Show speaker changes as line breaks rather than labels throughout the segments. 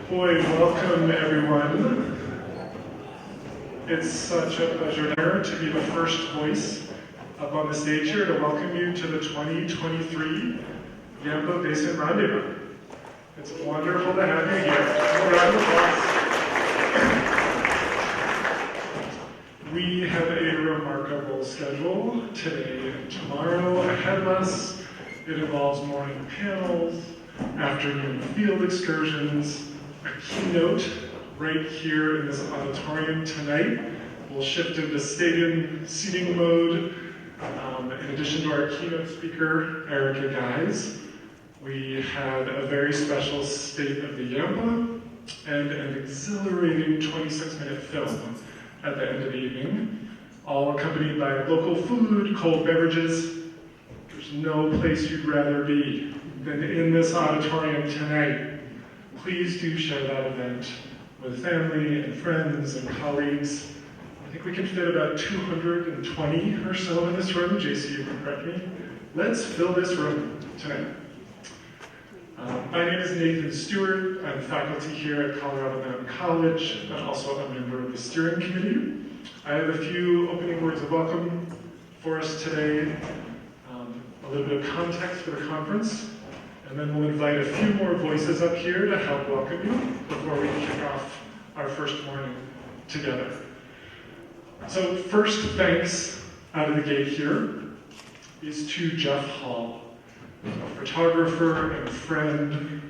Boy, welcome everyone. It's such a pleasure and honor to be the first voice up on the stage here to welcome you to the 2023 Yampa Basin Rendezvous. It's wonderful to have you here. A round of applause. We have a remarkable schedule today and tomorrow ahead of us. It involves morning panels, afternoon field excursions, a keynote right here in this auditorium tonight. We'll shift into stadium seating mode. In addition to our keynote speaker, Erica Guys, we had a very special State of the Yampa and an exhilarating 26-minute film at the end of the evening, all accompanied by local food, cold beverages. There's no place you'd rather be than in this auditorium tonight. Please do share that event with family and friends and colleagues. I think we can fit about 220 or so in this room. JC, you can correct me. Let's fill this room tonight. My name is Nathan Stewart. I'm faculty here at Colorado Mountain College. I'm also a member of the steering committee. I have a few opening words of welcome for us today, a little bit of context for the conference, and then we'll invite a few more voices up here to help welcome you before we kick off our first morning together. So first, thanks out of the gate here is to Jeff Hall, a photographer and friend.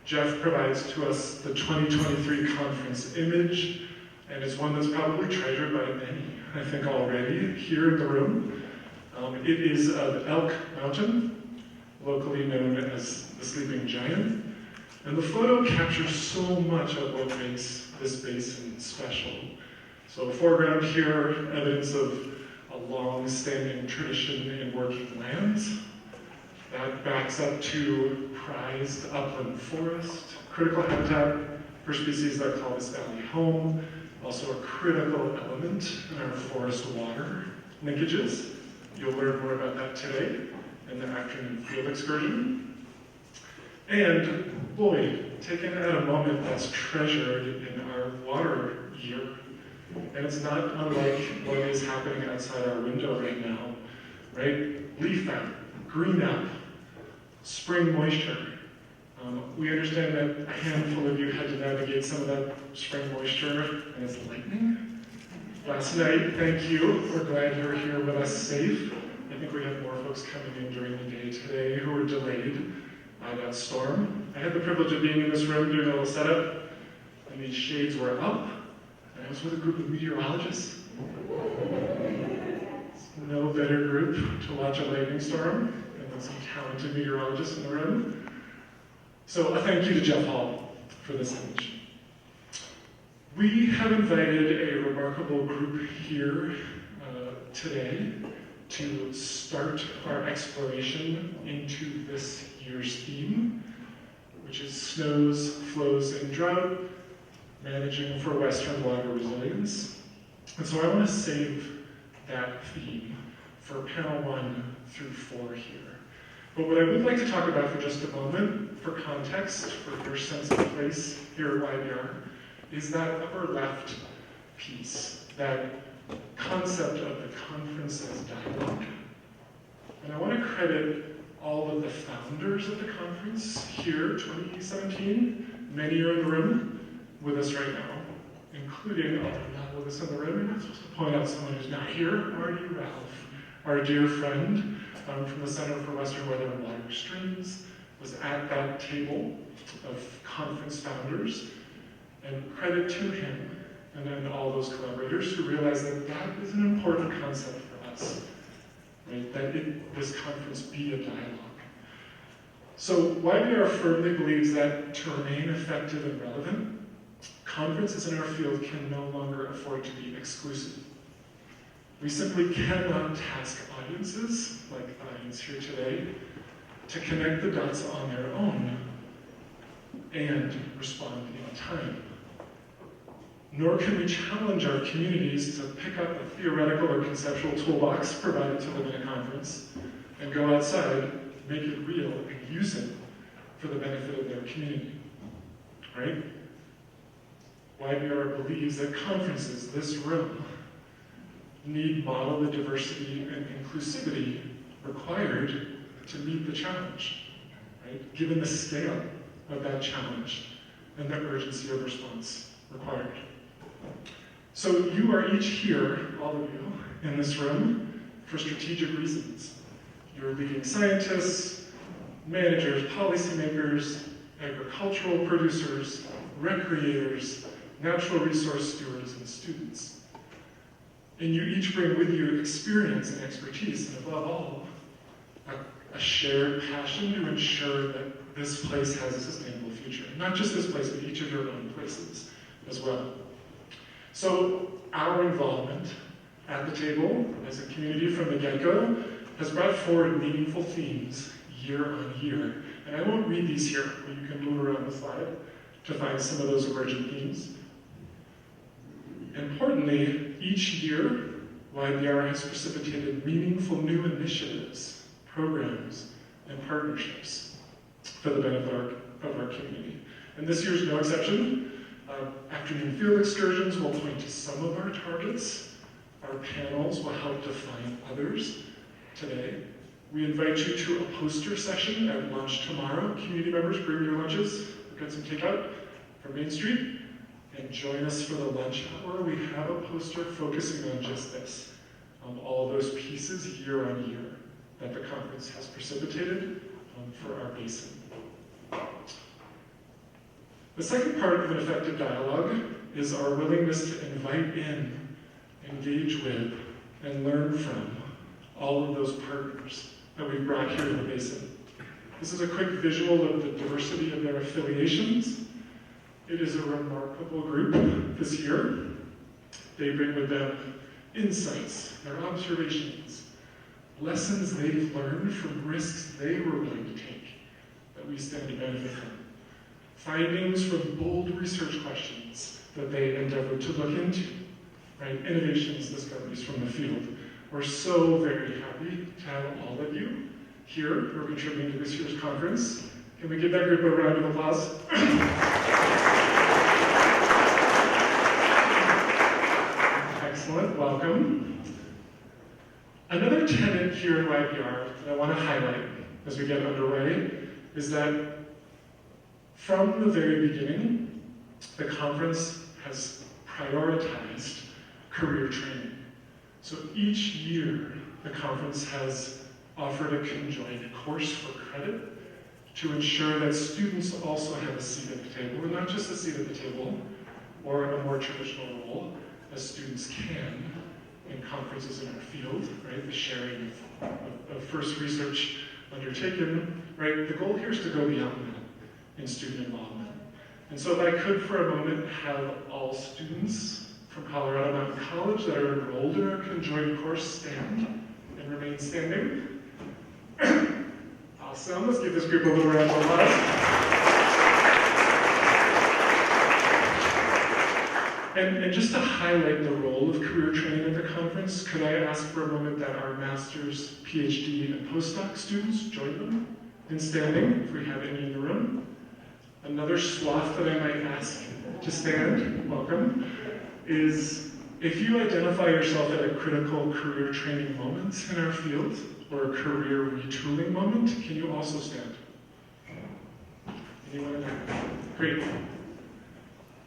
Jeff provides to us the 2023 conference image, and is one that's probably treasured by many, I think, already here in the room. It is of Elk Mountain, locally known as the Sleeping Giant, and the photo captures so much of what makes this basin special. So foreground here, evidence of a long-standing tradition in working lands. That backs up to prized upland forest, critical habitat for species that call this valley home, also a critical element in our forest water linkages. You'll learn more about that today in the afternoon field excursion. And boy, taken at a moment that's treasured in our water year. And it's not unlike what is happening outside our window right now, right? Leaf out, green out, spring moisture. We understand that a handful of you had to navigate some of that spring moisture, and it's lightning. Last night, thank you. We're glad you're here with us safe. I think we have more folks coming in during the day today who were delayed by that storm. I had the privilege of being in this room doing a little setup, and these shades were up, and I was with a group of meteorologists. No better group to watch a lightning storm than some talented meteorologists in the room. So a thank you to Jeff Hall for this image. We have invited a remarkable group here today to start our exploration into this year's theme, which is snows, flows, and drought, managing for Western water resilience. And so I want to save that theme for panel 1 through 4 here. But what I would like to talk about for just a moment, for context, for your sense of place here at YBR, is that upper left piece, that concept of the conference as dialogue. And I want to credit all of the founders of the conference here, 2017. Many are in the room with us right now, including, although not with us in the room, I'm not supposed to point out someone who's not here, Marty Ralph, our dear friend from the Center for Western Weather and Water Streams, was at that table of conference founders, and credit to him and then all those collaborators who realized that that is an important concept for us, right? That this conference be a dialogue. So YBR firmly believes that to remain effective and relevant, conferences in our field can no longer afford to be exclusive. We simply cannot task audiences, like the audience here today, to connect the dots on their own and respond in time. Nor can we challenge our communities to pick up a theoretical or conceptual toolbox provided to them in a conference and go outside, make it real, and use it for the benefit of their community, right? YBR believes that conferences, this room, need model the diversity and inclusivity required to meet the challenge, right? Given the scale of that challenge and the urgency of response required. So you are each here, all of you, in this room for strategic reasons. You're leading scientists, managers, policymakers, agricultural producers, recreators, natural resource stewards, and students. And you each bring with you experience and expertise, and above all, a shared passion to ensure that this place has a sustainable future. Not just this place, but each of your own places as well. So our involvement at the table as a community from the get-go has brought forward meaningful themes year on year. And I won't read these here, but you can move around the slide to find some of those emergent themes. Importantly, each year, YBR has precipitated meaningful new initiatives, programs, and partnerships for the benefit of our community. And this year's no exception. Afternoon field excursions will point to some of our targets. Our panels will help define others today. We invite you to a poster session at lunch tomorrow. Community members, bring your lunches, get some takeout from Main Street, and join us for the lunch hour. We have a poster focusing on just this, all those pieces year on year that the conference has precipitated for our basin. The second part of an effective dialogue is our willingness to invite in, engage with, and learn from all of those partners that we've brought here to the basin. This is a quick visual of the diversity of their affiliations. It is a remarkable group this year. They bring with them insights, their observations, lessons they've learned from risks they were willing to take that we stand to benefit from. Findings from bold research questions that they endeavored to look into, right? Innovations, discoveries from the field. We're so very happy to have all of you here who are contributing to this year's conference. Can we give that group a round of applause? Excellent, welcome. Another tenet here in YBR that I want to highlight as we get underway is that from the very beginning, the conference has prioritized career training. So each year, the conference has offered a conjoined course for credit to ensure that students also have a seat at the table, and not just a seat at the table, or a more traditional role, as students can in conferences in our field, right? The sharing of first research undertaken, right? The goal here is to go beyond that in student involvement. And so if I could for a moment have all students from Colorado Mountain College that are enrolled in our conjoined course stand and remain standing. Awesome, let's give this group a little round of applause. And just to highlight the role of career training at the conference, could I ask for a moment that our master's, PhD, and postdoc students join them in standing, if we have any in the room? Another swath that I might ask to stand, welcome, is if you identify yourself at a critical career training moment in our field, or a career retooling moment, can you also stand? Anyone in there? Great.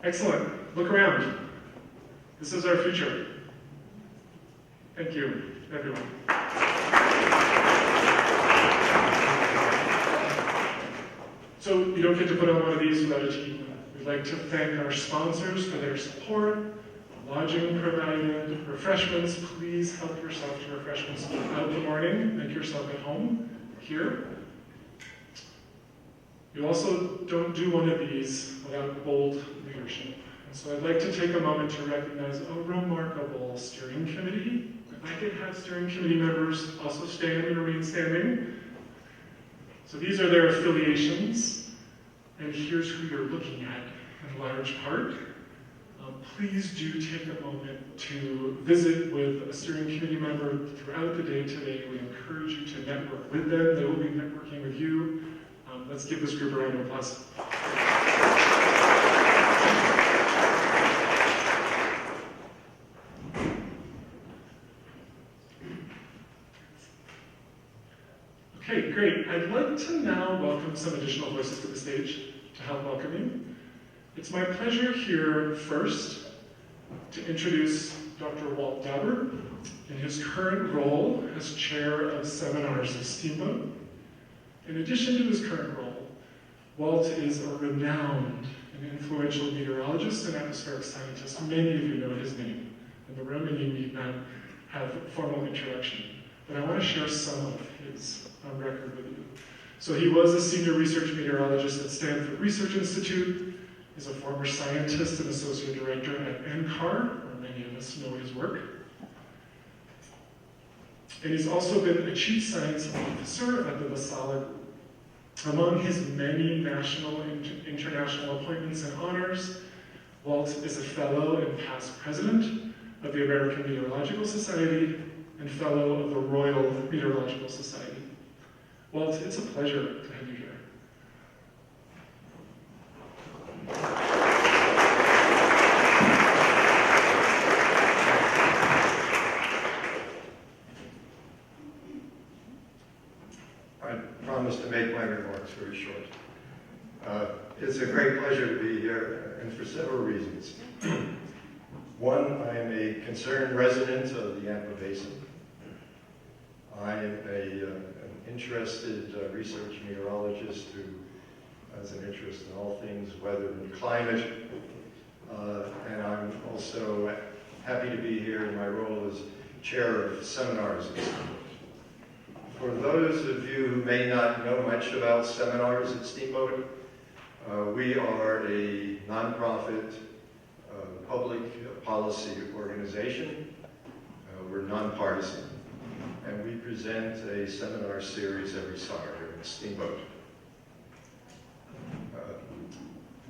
Excellent. Look around. This is our future. Thank you, everyone. So you don't get to put on one of these without a team. We'd like to thank our sponsors for their support, lodging provided, refreshments. Please help yourself to refreshments out in the morning. Make yourself at home here. You also don't do one of these without bold leadership. And so I'd like to take a moment to recognize a remarkable steering committee. If I could have steering committee members also stand and remain standing. So these are their affiliations, and here's who you're looking at in large part. Please do take a moment to visit with a steering committee member throughout the day today. We encourage you to network with them. They will be networking with you. Let's give this group a round of applause. want to now welcome some additional voices to the stage to help welcome you. It's my pleasure here first to introduce Dr. Walt Dauber in his current role as chair of seminars of Steamboat. In addition to his current role, Walt is a renowned and influential meteorologist and atmospheric scientist. Many of you know his name in the room, and you need not have formal introduction. But I want to share some of his on record with you. So he was a senior research meteorologist at Stanford Research Institute. He's a former scientist and associate director at NCAR, where many of us know his work. And he's also been a chief science officer at the LaSalle Group. Among his many national and international appointments and honors, Walt is a fellow and past president of the American Meteorological Society and fellow of the Royal Meteorological Society. Walt, it's a pleasure to have you here.
I promise to make my remarks very short. It's a great pleasure to be here, and for several reasons. One, I am a concerned resident of the Yampa Basin. I am an interested research meteorologist who has an interest in all things weather and climate. And I'm also happy to be here in my role as chair of seminars. For those of you who may not know much about seminars at Steamboat, we are a nonprofit public policy organization. We're nonpartisan, and we present a seminar series every summer here at Steamboat.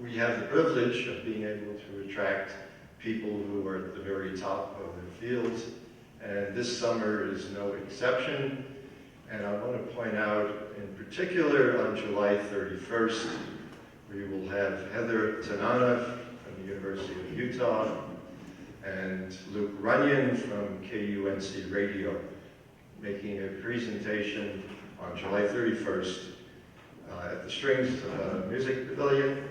We have the privilege of being able to attract people who are at the very top of their fields, and this summer is no exception. And I want to point out, in particular, on July 31st, we will have Heather Tanana from the University of Utah and Luke Runyon from KUNC Radio making a presentation on July 31st at the Strings Music Pavilion.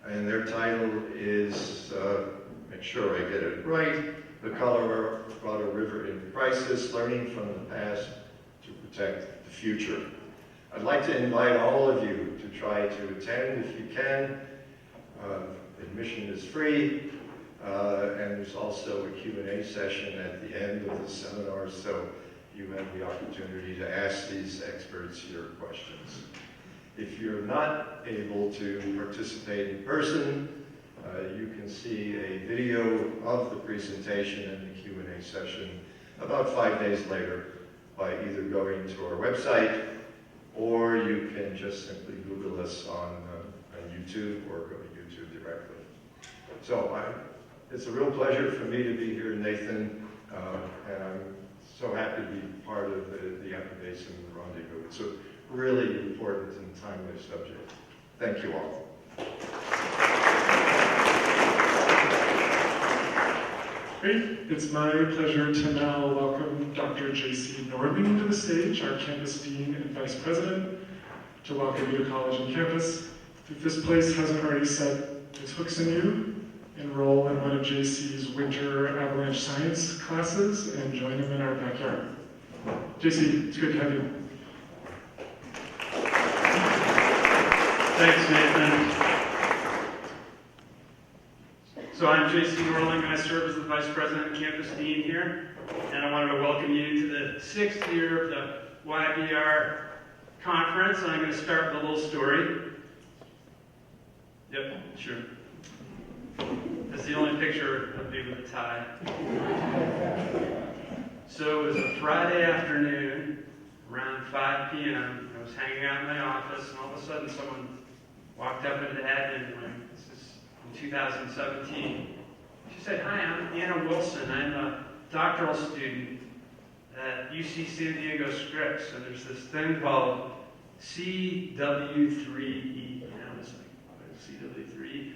And their title is, make sure I get it right, The Colorado River in Crisis, Learning from the Past to Protect the Future. I'd like to invite all of you to try to attend if you can. Admission is free, and there's also a Q&A session at the end of the seminar, so you have the opportunity to ask these experts your questions. If you're not able to participate in person, you can see a video of the presentation and the Q&A session about 5 days later by either going to our website, or you can just simply Google us on YouTube or go to YouTube directly. So it's a real pleasure for me to be here, Nathan, and I'm so happy to be part of the Yampa Basin Rendezvous. It's a really important and timely subject. Thank you all.
Great. It's my pleasure to now welcome Dr. J.C. Norling to the stage, our campus dean and vice president, to welcome you to college and campus. If this place hasn't already set its hooks in you, enroll in one of J.C.'s winter avalanche science classes and join him in our backyard. J.C., it's good to have you.
Thanks, Nathan. So I'm J.C. Norling, and I serve as the Vice President and Campus Dean here. And I wanted to welcome you to the 6th year of the YBR conference. And I'm going to start with a little story. Yep, sure. That's the only picture of me with a tie. So it was a Friday afternoon, around 5 p.m. I was hanging out in my office, and all of a sudden someone walked up into the admin wing. This is in 2017. She said, "Hi, I'm Anna Wilson. I'm a doctoral student at UC San Diego Scripps, and there's this thing called CW3E." And I was like, "What is CW3E?"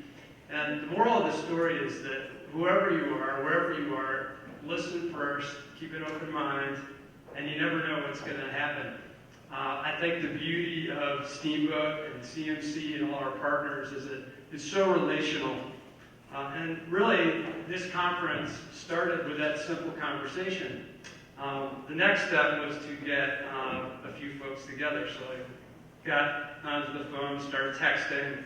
And the moral of the story is that whoever you are, wherever you are, listen first, keep an open mind, and you never know what's going to happen. I think the beauty of Steamboat and CMC and all our partners is that it's so relational. And really, this conference started with that simple conversation. The next step was to get a few folks together. So I got onto the phone, started texting.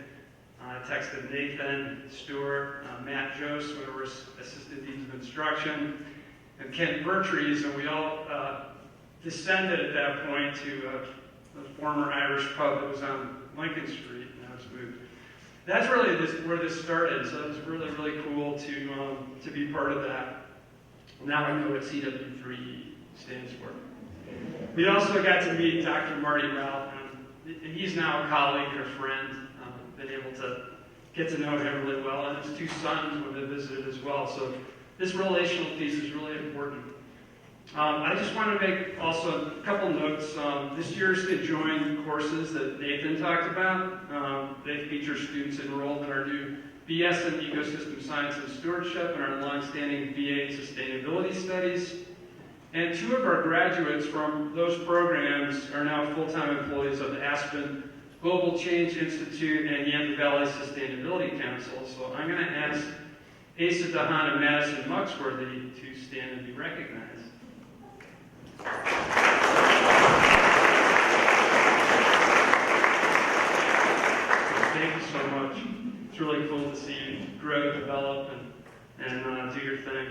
I texted Nathan, Stuart, Matt Jost, one of our assistant deans of instruction, and Ken Bertries, and we all descended at that point to the former Irish pub that was on Lincoln Street, and now it's moved. That's really where this started, so it was really, really cool to be part of that. Now I know what CW3 stands for. We also got to meet Dr. Marty Ralph, and he's now a colleague and a friend. Been able to get to know him really well, and his two sons when they visited as well. So this relational piece is really important. I just want to make also a couple notes. This year's conjoined courses that Nathan talked about, they feature students enrolled in our new BS in Ecosystem Science and Stewardship and our longstanding BA in Sustainability Studies. And two of our graduates from those programs are now full-time employees of the Aspen Global Change Institute and Yampa Valley Sustainability Council. So I'm going to ask Asa Dahan and Madison Muxworthy to stand and be recognized. Thank you so much. It's really cool to see you grow, develop, and do your thing.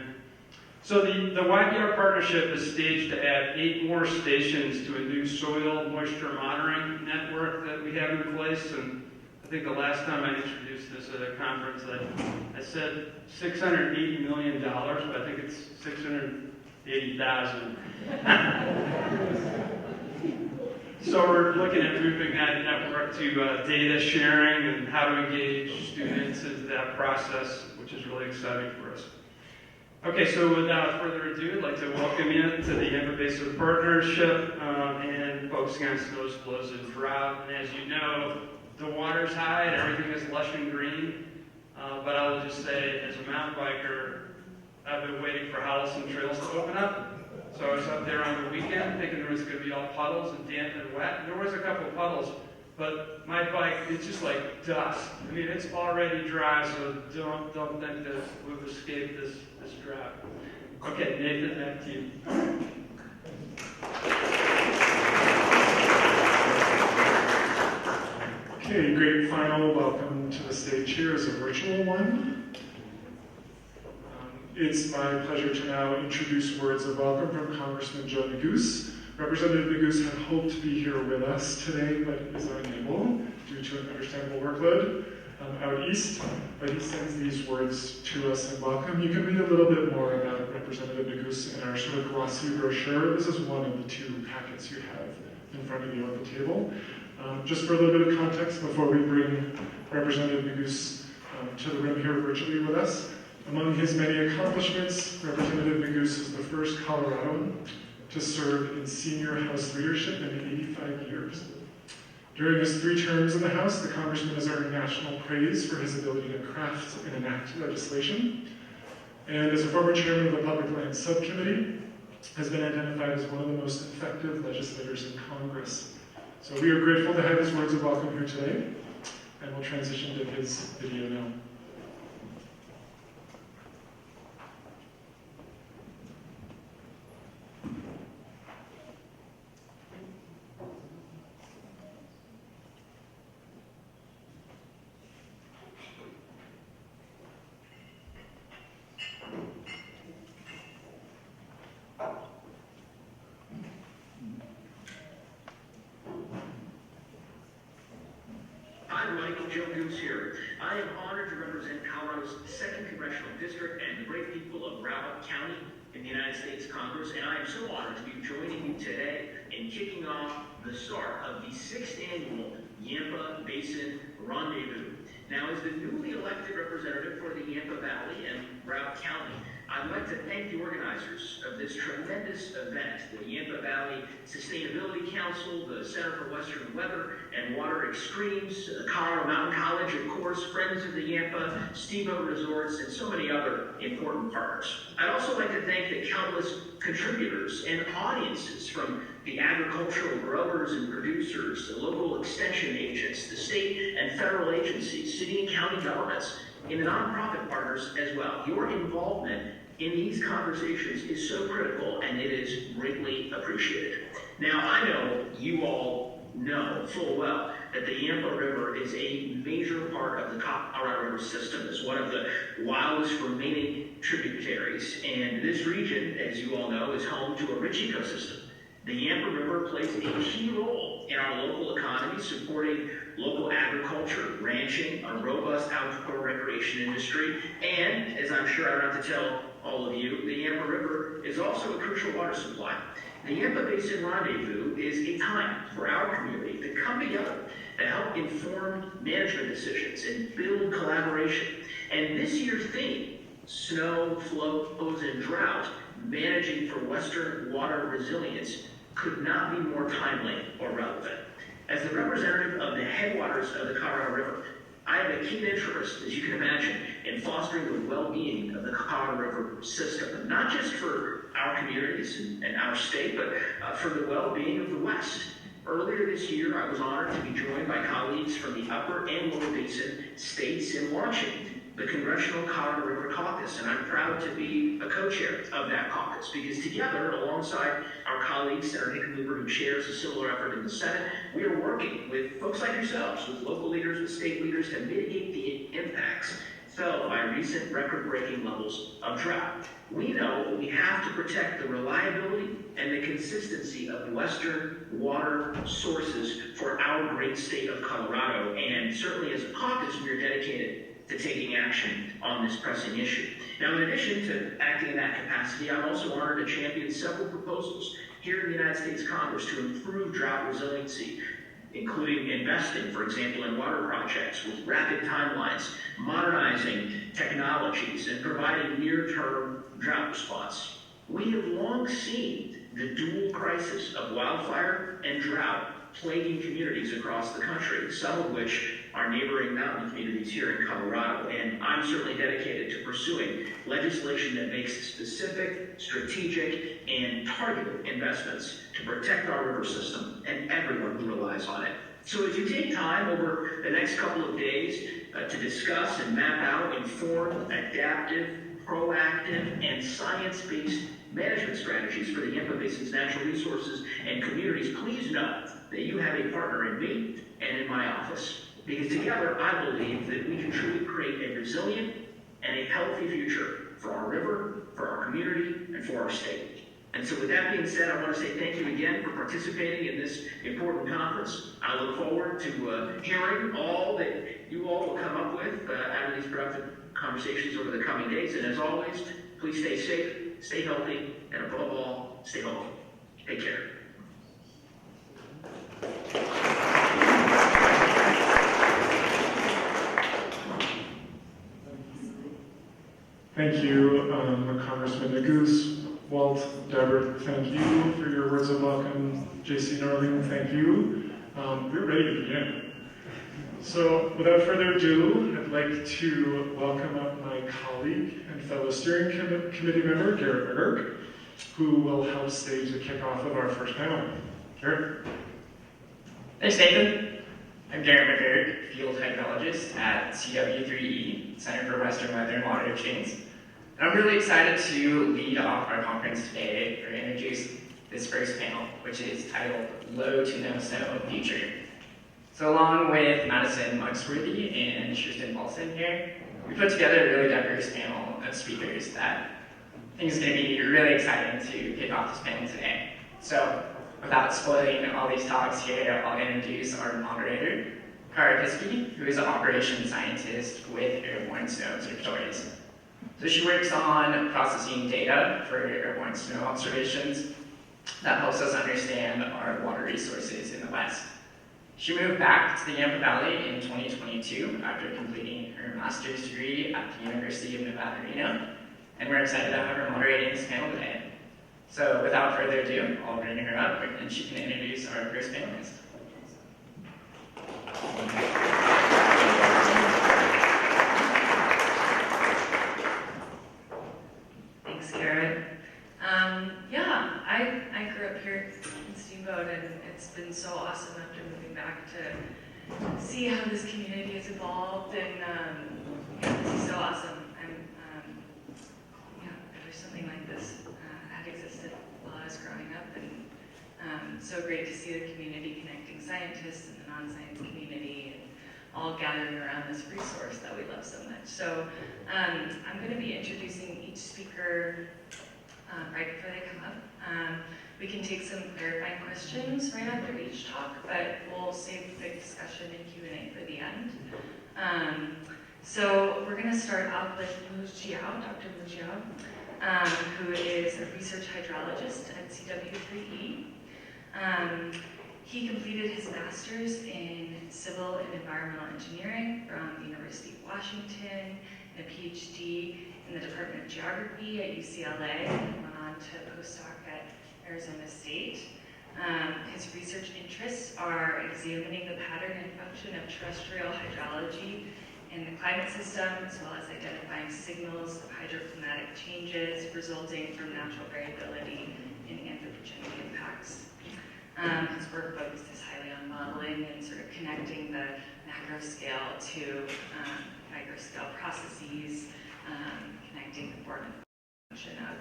So the YBR partnership is staged to add 8 more stations to a new soil moisture monitoring network that we have in place. And I think the last time I introduced this at a conference, I said $680 million, but I think it's $680,000. So we're looking at moving that network to data sharing and how to engage students into that process, which is really exciting for us. Okay, so without further ado, I'd like to welcome you to the Yampa Basin Partnership and focusing on snows, flows, and drought. And as you know, the water's high and everything is lush and green. But I will just say, as a mountain biker, I've been waiting for Hollison Trails to open up. So I was up there on the weekend thinking there was going to be all puddles and damp and wet. And there was a couple of puddles, but my bike, it's just like dust. I mean, it's already dry, so don't think that we've escaped this drought. Okay, Nathan, back to you.
Okay, great. Final welcome to the stage here is a virtual one. It's my pleasure to now introduce words of welcome from Congressman Joe Neguse. Representative Neguse had hoped to be here with us today, but is unable due to an understandable workload out east. But he sends these words to us in welcome. You can read a little bit more about Representative Neguse in our sort of glossy brochure. This is one of the 2 packets you have in front of you on the table. Just for a little bit of context before we bring Representative Neguse to the room here virtually with us, among his many accomplishments, Representative Neguse is the first Coloradoan to serve in senior House leadership in 85 years. During his 3 terms in the House, the Congressman has earned national praise for his ability to craft and enact legislation. And as a former chairman of the Public Lands Subcommittee, has been identified as one of the most effective legislators in Congress. So we are grateful to have his words of welcome here today, and we'll transition to his video now.
Joe Goose here. I am honored to represent Colorado's 2nd Congressional District and the great people of Broward County in the United States Congress, and I am so honored to be joining you today in kicking off the start of the 6th annual Yampa Basin Rendezvous. Now, as the newly elected representative for the Yampa Valley and Broward County, I'd like to thank the organizers of this tremendous event, the Yampa Valley Sustainability Council, the Center for Western Weather and Water Extremes, the Colorado Mountain College, of course, Friends of the Yampa, Steamboat Resorts, and so many other important partners. I'd also like to thank the countless contributors and audiences from the agricultural growers and producers, the local extension agents, the state and federal agencies, city and county governments, and the nonprofit partners as well. Your involvement in these conversations is so critical, and it is greatly appreciated. Now, I know you all know full well that the Yampa River is a major part of the Colorado River system. It's one of the wildest remaining tributaries, and this region, as you all know, is home to a rich ecosystem. The Yampa River plays a key role in our local economy, supporting local agriculture, ranching, a robust outdoor recreation industry, and, as I'm sure I don't have to tell all of you, the Yampa River is also a crucial water supply. The Yampa Basin Rendezvous is a time for our community to come together to help inform management decisions and build collaboration. And this year's theme, snow, flows, and drought, managing for Western water resilience, could not be more timely or relevant. As the representative of the headwaters of the Colorado River, I have a keen interest, as you can imagine, in fostering the well-being of the Colorado River system, not just for our communities and our state, but for the well-being of the West. Earlier this year, I was honored to be joined by colleagues from the Upper and Lower Basin states in launching the Congressional Colorado River Caucus, and I'm proud to be a co-chair of that caucus, because together, alongside our colleague, Senator Hickenlooper, who chairs a similar effort in the Senate, we are working with folks like yourselves, with local leaders, with state leaders, to mitigate the impacts felt by recent record-breaking levels of drought. We know we have to protect the reliability and the consistency of Western water sources for our great state of Colorado, and certainly as a caucus, we are dedicated to taking action on this pressing issue. Now, in addition to acting in that capacity, I'm also honored to champion several proposals here in the United States Congress to improve drought resiliency, including investing, for example, in water projects with rapid timelines, modernizing technologies, and providing near-term drought response. We have long seen the dual crisis of wildfire and drought plaguing communities across the country, some of which are neighboring mountain communities here in Colorado, and I'm certainly dedicated to pursuing legislation that makes specific, strategic, and targeted investments to protect our river system and everyone who relies on it. So as you take time over the next couple of days to discuss and map out informed, adaptive, proactive, and science-based management strategies for the Yampa Basin's natural resources and communities, please know that you have a partner in me and in my office. Because together, I believe that we can truly create a resilient and a healthy future for our river, for our community, and for our state. And so with that being said, I want to say thank you again for participating in this important conference. I look forward to hearing all that you all will come up with out of these productive conversations over the coming days. And as always, please stay safe, stay healthy, and above all, stay home. Take care.
Thank you, Congressman Nagoose. Walt, Deborah, thank you for your words of welcome. JC Norling, thank you. We're ready to begin. So without further ado, I'd like to welcome up my colleague and fellow steering committee member, Garrett McGurk, who will help stage the kickoff of our first panel. Garrett.
Thanks, Nathan. I'm Garrett McGurk, field hydrologist at CW3E, Center for Western Weather and Water Chains. And I'm really excited to lead off our conference today or introduce this first panel, which is titled Low to No Snow Future. So along with Madison Mugsworthy and Tristan Paulson here, we put together a really diverse panel of speakers that I think is going to be really exciting to kick off this panel today. So without spoiling all these talks here, I'll introduce our moderator, Kara Kiske, who is an operations scientist with Airborne Snow Observatories. So she works on processing data for airborne snow observations that helps us understand our water resources in the West. She moved back to the Yampa Valley in 2022 after completing her master's degree at the University of Nevada, Reno, and we're excited to have her moderating this panel today. So without further ado, I'll bring her up, and she can introduce our first panelist.
Thanks, Garrett. I grew up here in Steamboat, and it's been so awesome after moving back to see how this community has evolved, and this is so awesome. I wish something like this had existed while I was growing up, and so great to see the community connecting scientists and the non-science community, and all gathering around this resource that we love so much. So I'm going to be introducing each speaker right before they come up. We can take some clarifying questions right after each talk, but we'll save the big discussion and Q&A for the end. So we're going to start off with Dr. Mu Jiao, who is a research hydrologist at CW3E. He completed his master's in civil and environmental engineering from the University of Washington, and a PhD in the Department of Geography at UCLA, and went on to postdoc at Arizona State. His research interests are examining the pattern and function of terrestrial hydrology in the climate system, as well as identifying signals of hydroclimatic changes resulting from natural variability in anthropogenic impacts. His work focuses highly on modeling and sort of connecting the macro scale to micro scale processes, connecting the form and function of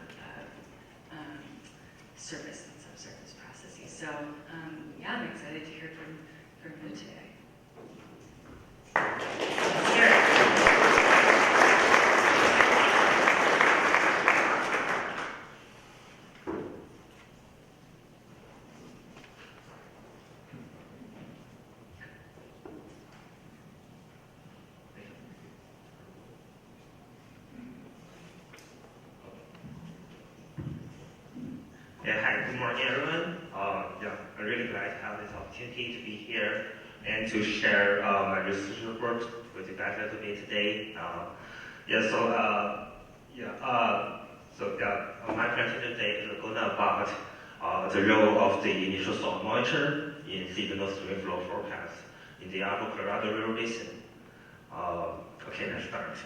surface and subsurface processes. So I'm excited to hear from you today. Let's hear it.
Hi, good morning, everyone. I'm really glad to have this opportunity to be here and to share my research report with you guys a little bit today. My presentation today is going about the role of the initial soil moisture in signal stream flow forecast in the Upper Colorado River Basin. Let's start.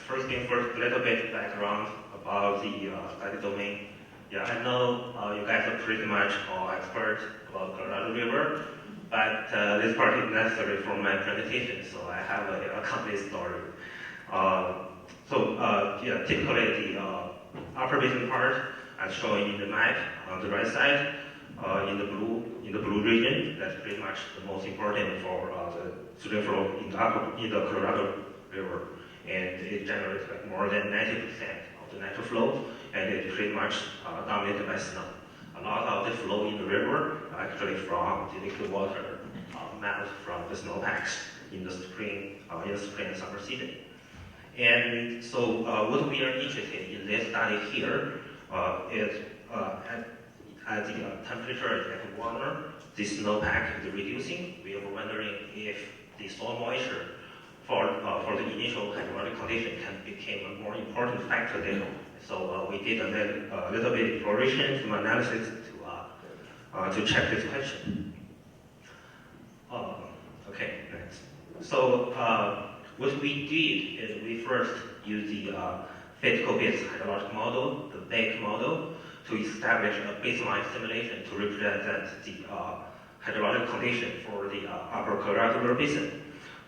First thing first, a little bit background about the study domain. I know you guys are pretty much all experts about Colorado River, but this part is necessary for my presentation, so I have a complete story. Typically the upper basin part, as shown in the map on the right side, in the blue region, that's pretty much the most important for the stream flow in the Colorado River. And it generates like more than 90% of the natural flow, and it's pretty much dominated by snow. A lot of the flow in the river actually from the liquid water melt from the snowpacks in the spring and summer season. And so what we are interested in this study here is as the temperature is getting warmer, the snowpack is reducing. We are wondering if the soil moisture for the initial hydraulic condition can become a more important factor there. So we did a little bit exploration, some analysis to check this question. Next. So what we did is we first used the physical-based hydraulic model, the BAKE model, to establish a baseline simulation to represent the hydraulic condition for the Upper Colorado River Basin.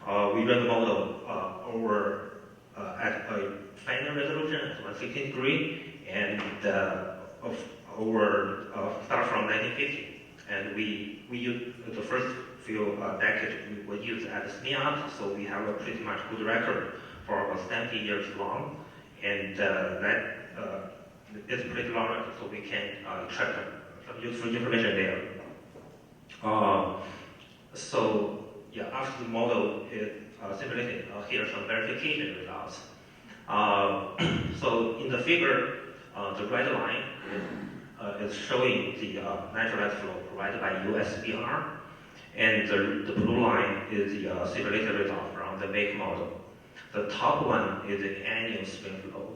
We run the model at a finer resolution at 116 degree and start from 1950. And we use the first few decades we use at SNEOP, so we have a pretty much good record for about 70 years long. And that it's pretty long, so we can track some useful information there. After the model is simulated, here are some verification results. So in the figure, the red line is showing the naturalized flow provided by YBR, and the blue line is the simulated result from the BAKE model. The top one is the annual spring flow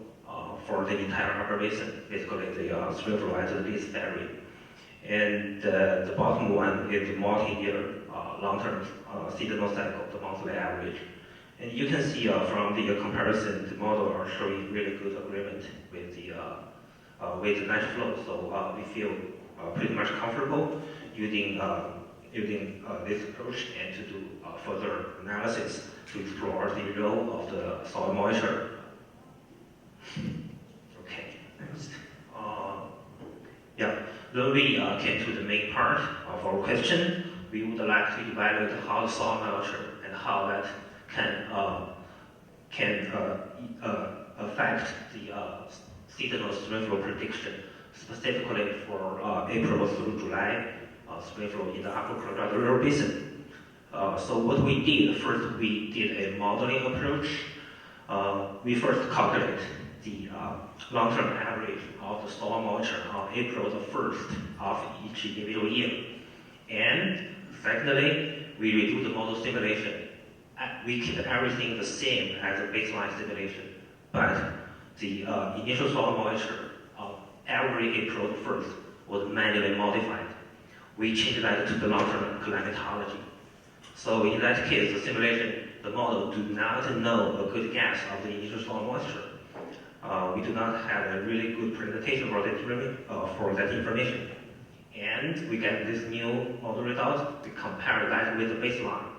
for the entire upper basin, basically the spring flow at the least vary. And the bottom one is the multi-year long-term seasonal cycle, the monthly average. And you can see from the comparison, the model are showing really good agreement with the natural flow. So we feel pretty much comfortable using this approach and to do further analysis to explore the role of the soil moisture. Okay, next. Yeah, then we came to the main part of our question. We would like to evaluate how the soil moisture and how that can affect the seasonal spring flow prediction, specifically for April through July spring flow in the Upper Colorado River Basin. So what we did, first we did a modeling approach. We first calculate the long-term average of the soil moisture on April the 1st of each individual year. And secondly, we redo the model simulation. We keep everything the same as the baseline simulation, but the initial soil moisture of every April the 1st was manually modified. We changed that to the long-term climatology. So in that case, the simulation, the model do not know a good guess of the initial soil moisture. We do not have a really good presentation for that information. And we get this new model result, we compare that with the baseline.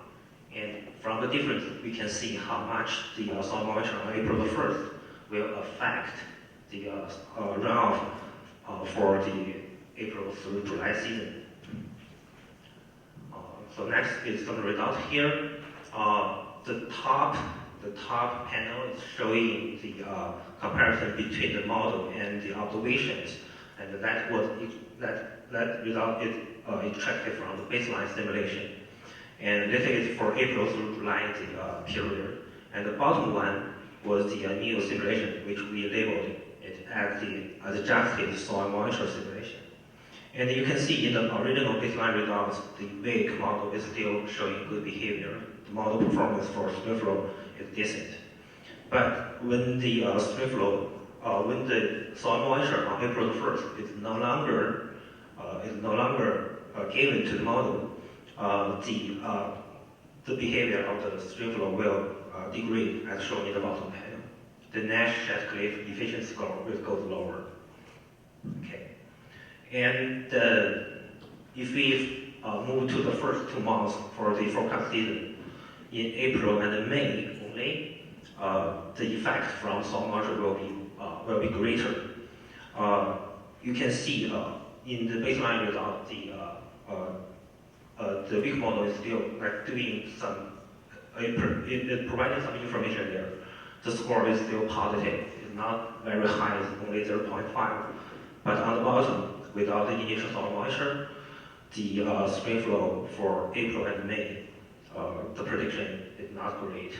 And from the difference, we can see how much the soil moisture on April the 1st will affect the runoff for the April through July season. So next is some results here. The top panel is showing the comparison between the model and the observations, and that result is extracted from the baseline simulation. And this is for April through July period. And the bottom one was the new simulation, which we labeled it as the adjusted soil moisture simulation. And you can see in the original baseline results, the weak model is still showing good behavior. The model performance for spring flow is decent. But when the spring flow, when the soil moisture on April the 1st is no longer given to the model, the behavior of the spring flow will degrade as shown in the bottom panel. The Nash-Shatcliffe efficiency score will go lower. Okay. And if we move to the first 2 months for the forecast season, in April and May only, the effect from soil moisture will be greater. You can see in the baseline result, the weak model is still doing some, it providing some information there. The score is still positive. It's not very high, it's only 0.5. But on the bottom, without the initial soil moisture, the spring flow for April and May, the prediction is not great.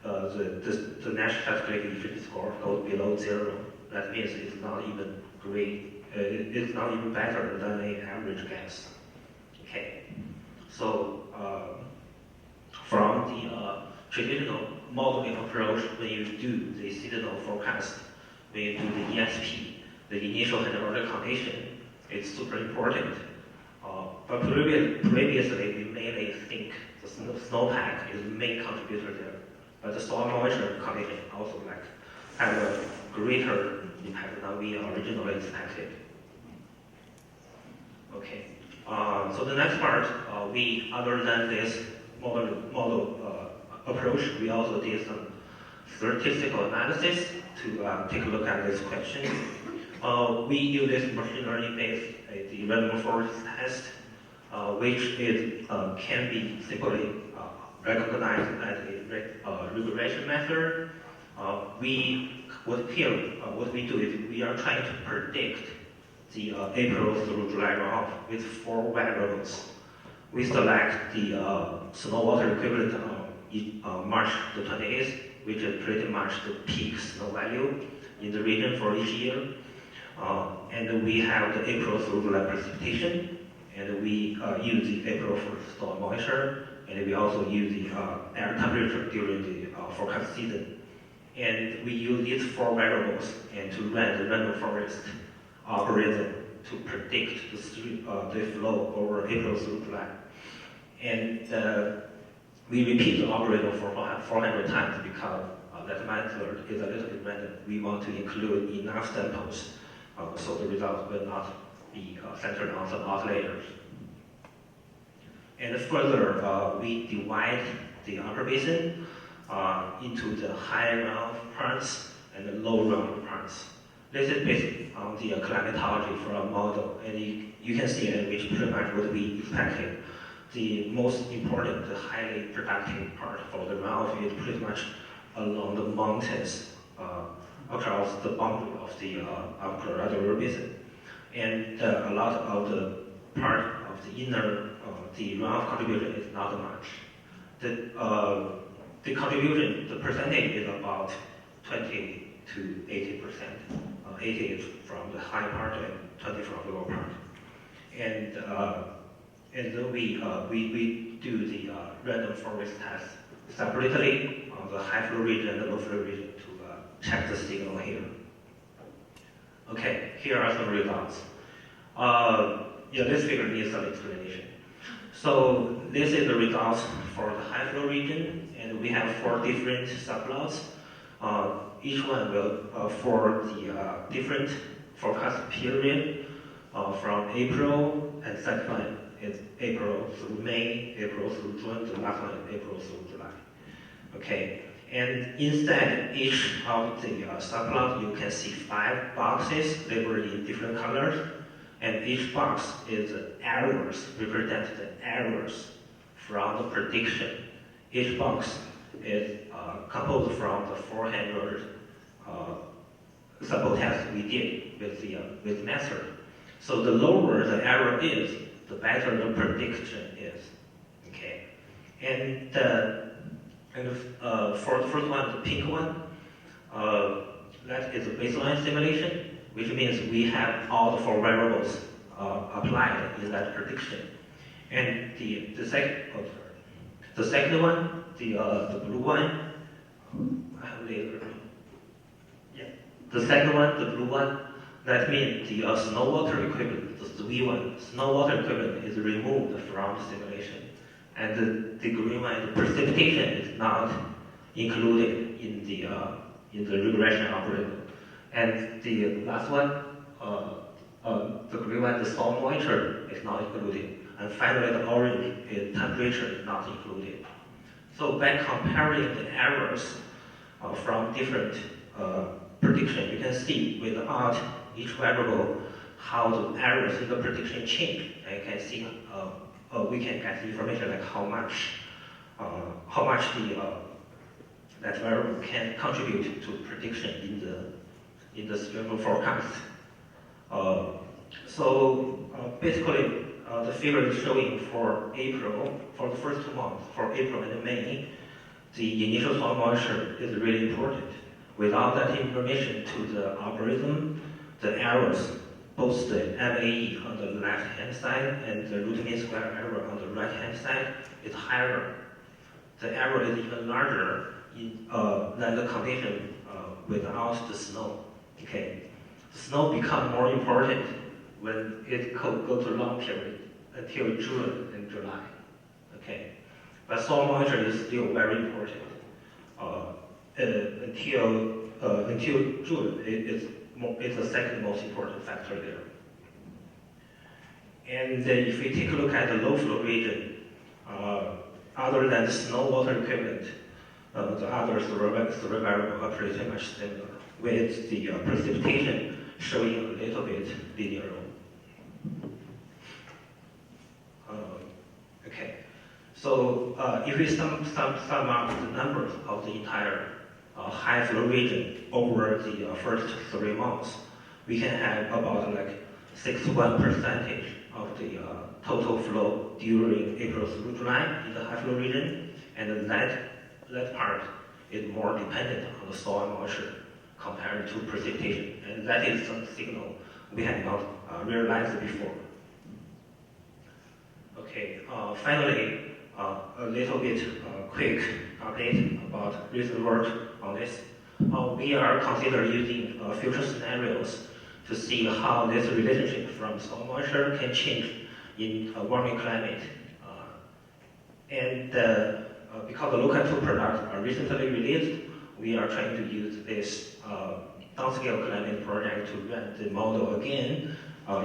The Nash-Shatcliffe efficiency score goes below 0. That means it's not even great. It's not even better than an average guess. Okay, so from the traditional modeling approach, when you do the seasonal forecast, when you do the ESP, the initial and early condition, it's super important. But previously, we mainly think the snowpack is the main contributor there. But the soil moisture condition also have a greater impact than we originally expected. Okay. So the next part, we, other than this model approach, we also did some statistical analysis to take a look at this question. We use this machine learning based the random forest test, which can be simply recognized as a regression method. What we do is we are trying to predict the April through July runoff with 4 variables. We select the snow water equivalent on March the 28th, which is pretty much the peak snow value in the region for each year. And we have the April through July precipitation, and we use the April 1st soil moisture and we also use the air temperature during the forecast season. And we use these 4 variables and to run the random forest algorithm to predict the flow over April through July. And we repeat the algorithm for 400 times because that method is a little bit random. We want to include enough samples so the results will not be centered on some outliers. And further, we divide the upper basin into the high runoff parts and the low runoff parts. This is based on the climatology for a model, and you can see which pretty much what we expected. The most important, the highly productive part for the runoff is pretty much along the mountains across the boundary of the Colorado River Basin. And a lot of the part of the inner, the runoff contribution is not much. The contribution, the percentage is about 20 to 80%. 80 is from the high part and 20 from the low part. And then we do the random forest test separately on the high flow region and the low flow region to check the signal here. Okay, here are some results. This figure needs some explanation. So this is the results for the high flow region, and we have 4 different subplots. Each one will for the different forecast period from April, and second one is April through May, April through June, the last one is April through July. Okay, and inside each of the subplots, you can see 5 boxes labeled in different colors, and each box is errors, represent the errors from the prediction. Each box is composed from the 400 sample tests we did with method. So the lower the error is, the better the prediction is. Okay, and for the first one, the pink one, that is a baseline simulation, which means we have all the 4 variables applied in that prediction. And the second one, the blue one, I have later. Yeah. The second one, the blue one, that means the snow water equivalent, the SWE one, snow water equivalent is removed from the simulation. And the green one, the precipitation is not included in the regression algorithm. And the last one, the green one, the soil moisture is not included. And finally, the orange is temperature is not included. So by comparing the errors from different prediction, you can see without each variable how the errors in the prediction change. And you can see we can get information like how much that variable can contribute to prediction in the stream forecast. Basically, the figure is showing for April, for the first 2 months, for April and May, the initial soil moisture is really important. Without that information to the algorithm, the errors, both the MAE on the left-hand side and the root mean square error on the right-hand side is higher. The error is even larger than the condition without the snow. Okay, the snow becomes more important when it goes to long period until June and July. Okay, but soil moisture is still very important. Until June, it's the second most important factor there. And if we take a look at the low flow region, other than the snow water equivalent, the other 3 variables are pretty much similar, with the precipitation showing a little bit linear. Okay, so if we sum up the numbers of the entire high flow region over the first 3 months, we can have about like 61% of the total flow during April through July in the high flow region, and that part is more dependent on the soil moisture compared to precipitation, and that is some signal we had not realized before. Okay, finally, a little bit quick update about recent work on this. We are considering using future scenarios to see how this relationship from soil moisture can change in a warming climate. Because the local 2 products are recently released, we are trying to use this downscale climate project to run the model again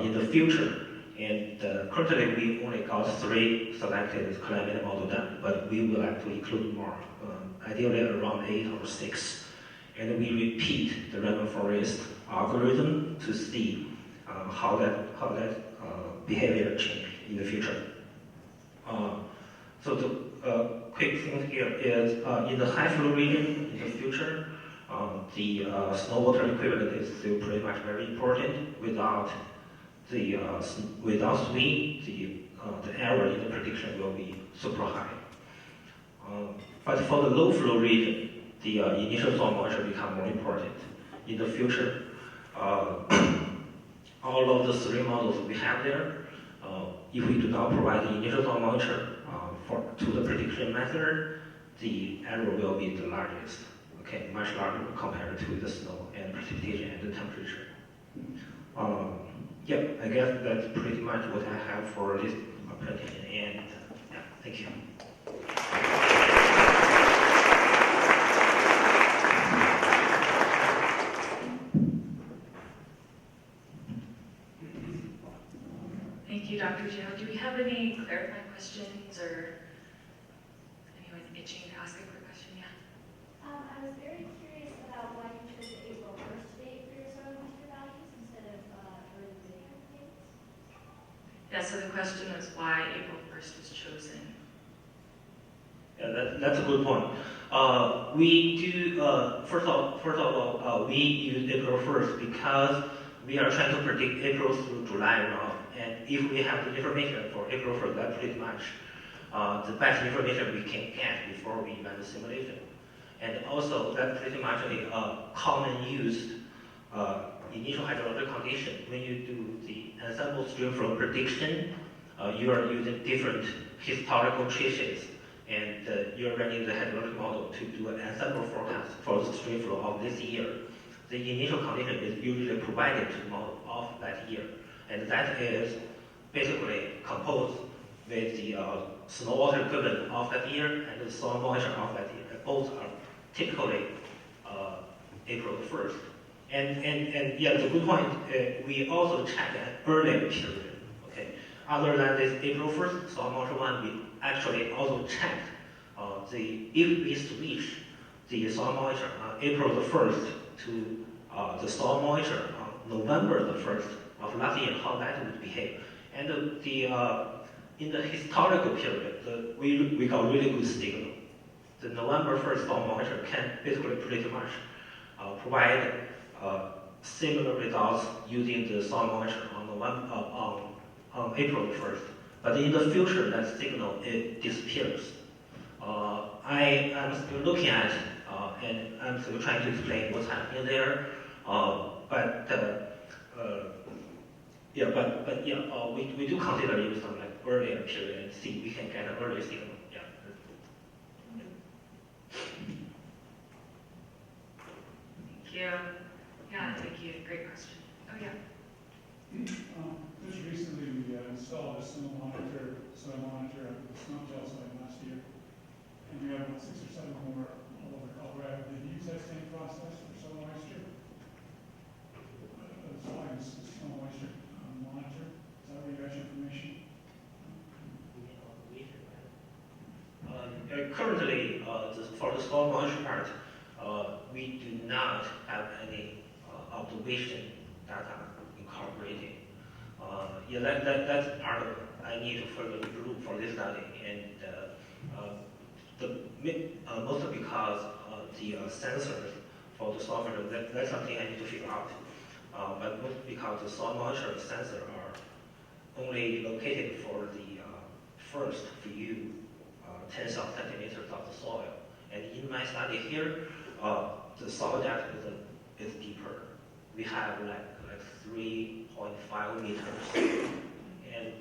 in the future. And currently we only got 3 selected climate model done, but we will like to include more, ideally around 8 or 6. And we repeat the rainforest algorithm to see how that behavior change in the future. So the quick thing here is in the high flow region in the future, the snow water equivalent is still pretty much very important. Without SWE, the error in the prediction will be super high. But for the low flow region, the initial soil moisture become more important. In the future, all of the 3 models we have there, if we do not provide the initial soil moisture to the prediction method, the error will be the largest. Okay, much larger compared to the snow and precipitation and the temperature. Yeah, I guess that's pretty much what I have for this presentation. And yeah, thank you.
Thank you, Dr. Joe. Do we have any clarifying questions or anyone itching to ask a quick question? Yeah.
I was very curious about why you chose the April 1st date for your soil moisture values instead of early winter dates.
Yeah, so the question was why April 1st was chosen.
Yeah, that's a good point. We do, first of all, we use April 1st because we are trying to predict April through July now. And if we have the information for April 1st, that's pretty much the best information we can get before we run the simulation. And also, that's pretty much a common used initial hydrologic condition. When you do the ensemble stream flow prediction, you are using different historical traces, and you're running the hydrologic model to do an ensemble forecast for the stream flow of this year. The initial condition is usually provided to the model of that year, and that is basically composed with the snow water equivalent of that year and the soil moisture of that year. Both are typically April 1st. And yeah, the good point, we also check an earlier period. Okay, other than this April 1st soil moisture one, we actually also checked if we switch the soil moisture on April 1st to the soil moisture on November 1st of last year, how that would behave. And in the historical period, we got really good signal. The November 1st soil moisture can basically pretty much provide similar results using the soil moisture on April 1st. But in the future, that signal, it disappears. I am still looking at and I'm still trying to explain what's happening there. We do consider using some like earlier period and see if we can get an earlier signal. Yeah.
Thank you. Yeah, thank you. Great question. Oh, yeah.
Just recently we installed a soil monitor at the snow gel site last year. And we have about 6 or 7 more all over Colorado. Did you use that same process for soil moisture? The snow moisture monitor? Is that where you got your information?
Currently, for the soil moisture part, we do not have any observation data incorporated. That's part of I need to further improve for this study, and mostly because the sensors for the software, that's something I need to figure out. But mostly because the soil moisture sensors are only located for the first few tens of centimeters of the soil. And in my study here, the soil depth is deeper. We have like 3.5 meters, and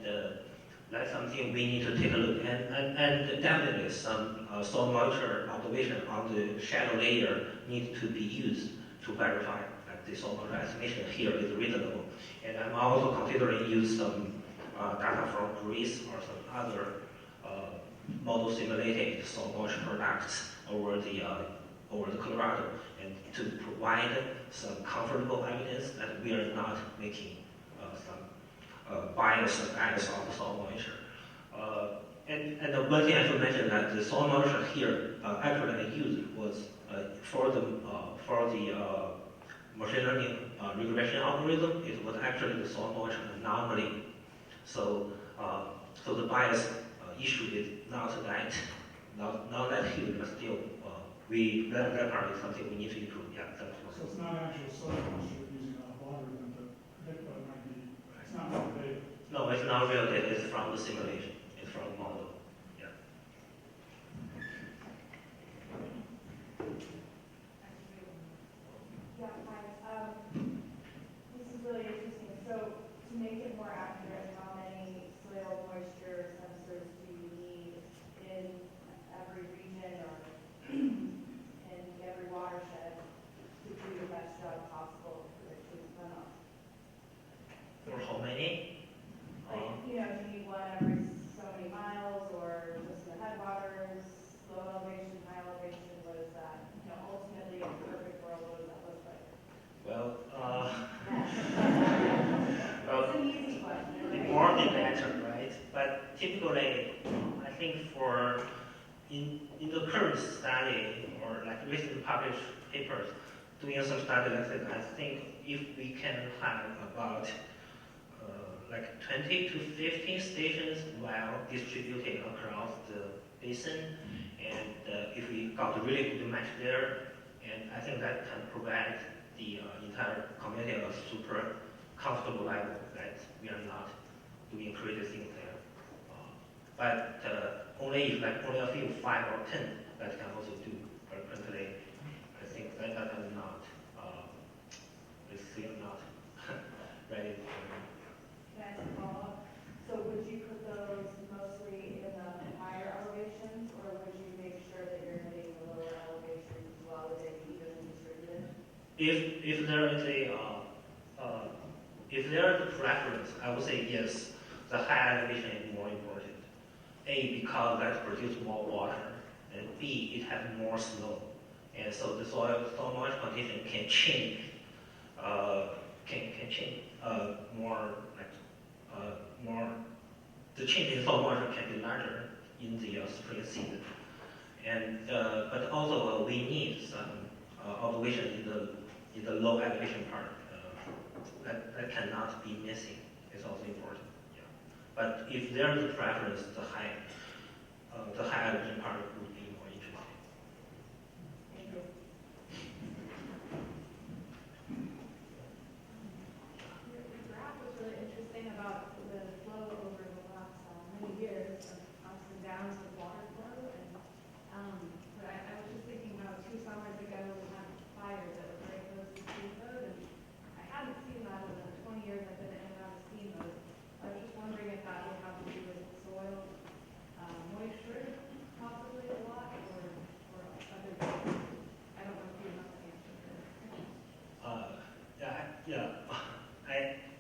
that's something we need to take a look at. And definitely some soil moisture observation on the shadow layer need to be used to verify that the soil moisture estimation here is reasonable. And I'm also considering use some data from Greece or some other model simulated soil moisture products over the Colorado, and to provide some comfortable evidence that we are not making some bias of the soil moisture. And the one thing I should mention that the soil moisture here actually I used was for the machine learning regression algorithm. It was actually the soil moisture anomaly. So so the bias issue is not that huge, but still that part is something we need to improve. Yeah, that's
So it's not actual soil moisture using a algorithm to predict what it might be. It's not real data.
No, it's not real data. It's from the simulation. It's from the model. Yeah.
Yeah, hi. This is really interesting. So to make it more accurate, how many soil moisture sensors do you need in every region or in every watershed to do the best job possible for the trees runoff?
For how many?
Like, do you need one every so many miles or just the headwaters, low elevation, high elevation? What is that? Ultimately, in a perfect world, what does that look like?
Well,
It's an easy question,
the
right?
more the better, right? But typically, I think for in the current study or like recently published papers, doing some study like that, I think if we can have about like 20 to 50 stations well distributed across the basin, and if we got a really good match there, and I think that can provide the entire community a super comfortable level that we are not doing crazy things there. But only if like only a few, 5 or 10, that can also do. But currently, I think that is not, is still not ready for.
Can I ask a follow-up? So would you put those mostly in the higher elevations, or would you make sure that you're hitting the lower elevations as well, that they be evenly distributed?
If there is if there is a preference, I would say yes, the high elevation is more important. A, because that produces more water, and B, it has more snow, and so the soil moisture condition can change, can change more like more. The change in soil moisture can be larger in the spring season, and but also we need some observation in the low elevation part. That cannot be missing. It's also important. Yeah. But if there is a preference, the high elevation part would be more interesting.
Thank you. Your graph was really interesting about the flow over the last many years of ups and downs with water flow. But I was just thinking about 2 summers ago we had fires that were very close to Steamboat, and I hadn't seen that in the 20 years I've been in and out of Steamboat. I was just wondering if that would have to do with soil moisture, possibly a lot, or other things. I don't know if you have the answer for that.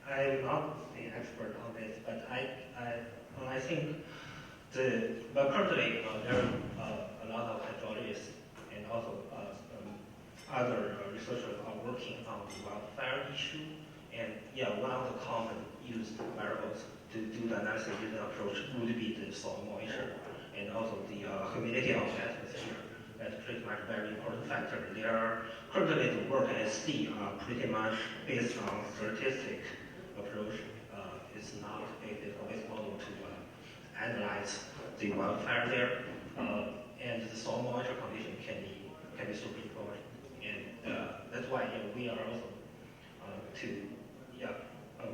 I'm not an expert on this, but I think but currently there are a lot of hydrologists and also other researchers are working on the wildfire issue. And yeah, one of the common used variables to do the analysis using approach would be the soil moisture and also the humidity of the atmosphere. That's pretty much a very important factor. There are currently the work I see are pretty much based on statistic approach. It's not a model to analyze the wildfire there, and the soil moisture condition can be super important. And that's why we are also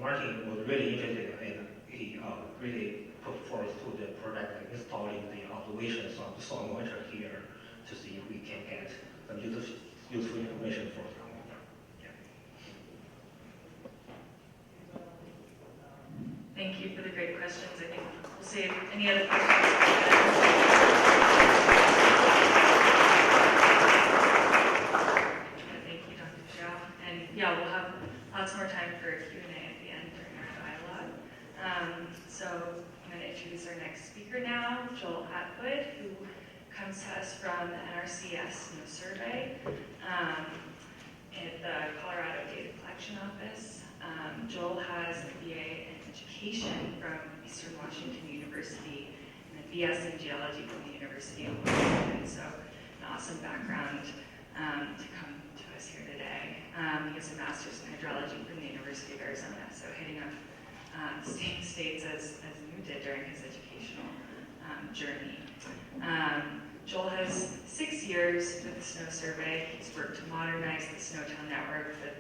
Martin was really interested and he really put forth to the project like installing the observations of the soil moisture here to see if we can get some useful information for the community. Yeah.
Thank you for the great questions. I think we'll save any other questions for then. Thank you, Dr. Zhao. And yeah, we'll have lots more time for Q&A at the end during our dialogue. So I'm going to introduce our next speaker now, Joel Atwood, who comes to us from the NRCS Snow Survey at the Colorado Data Collection Office. Joel has a BA in Education from Eastern Washington University and a BS in Geology from the University of Washington. So an awesome background to come to us here today. He has a master's in hydrology from the University of Arizona, so hitting up the same states as you did during his educational journey. Joel has 6 years with the Snow Survey. He's worked to modernize the Snowtown network with the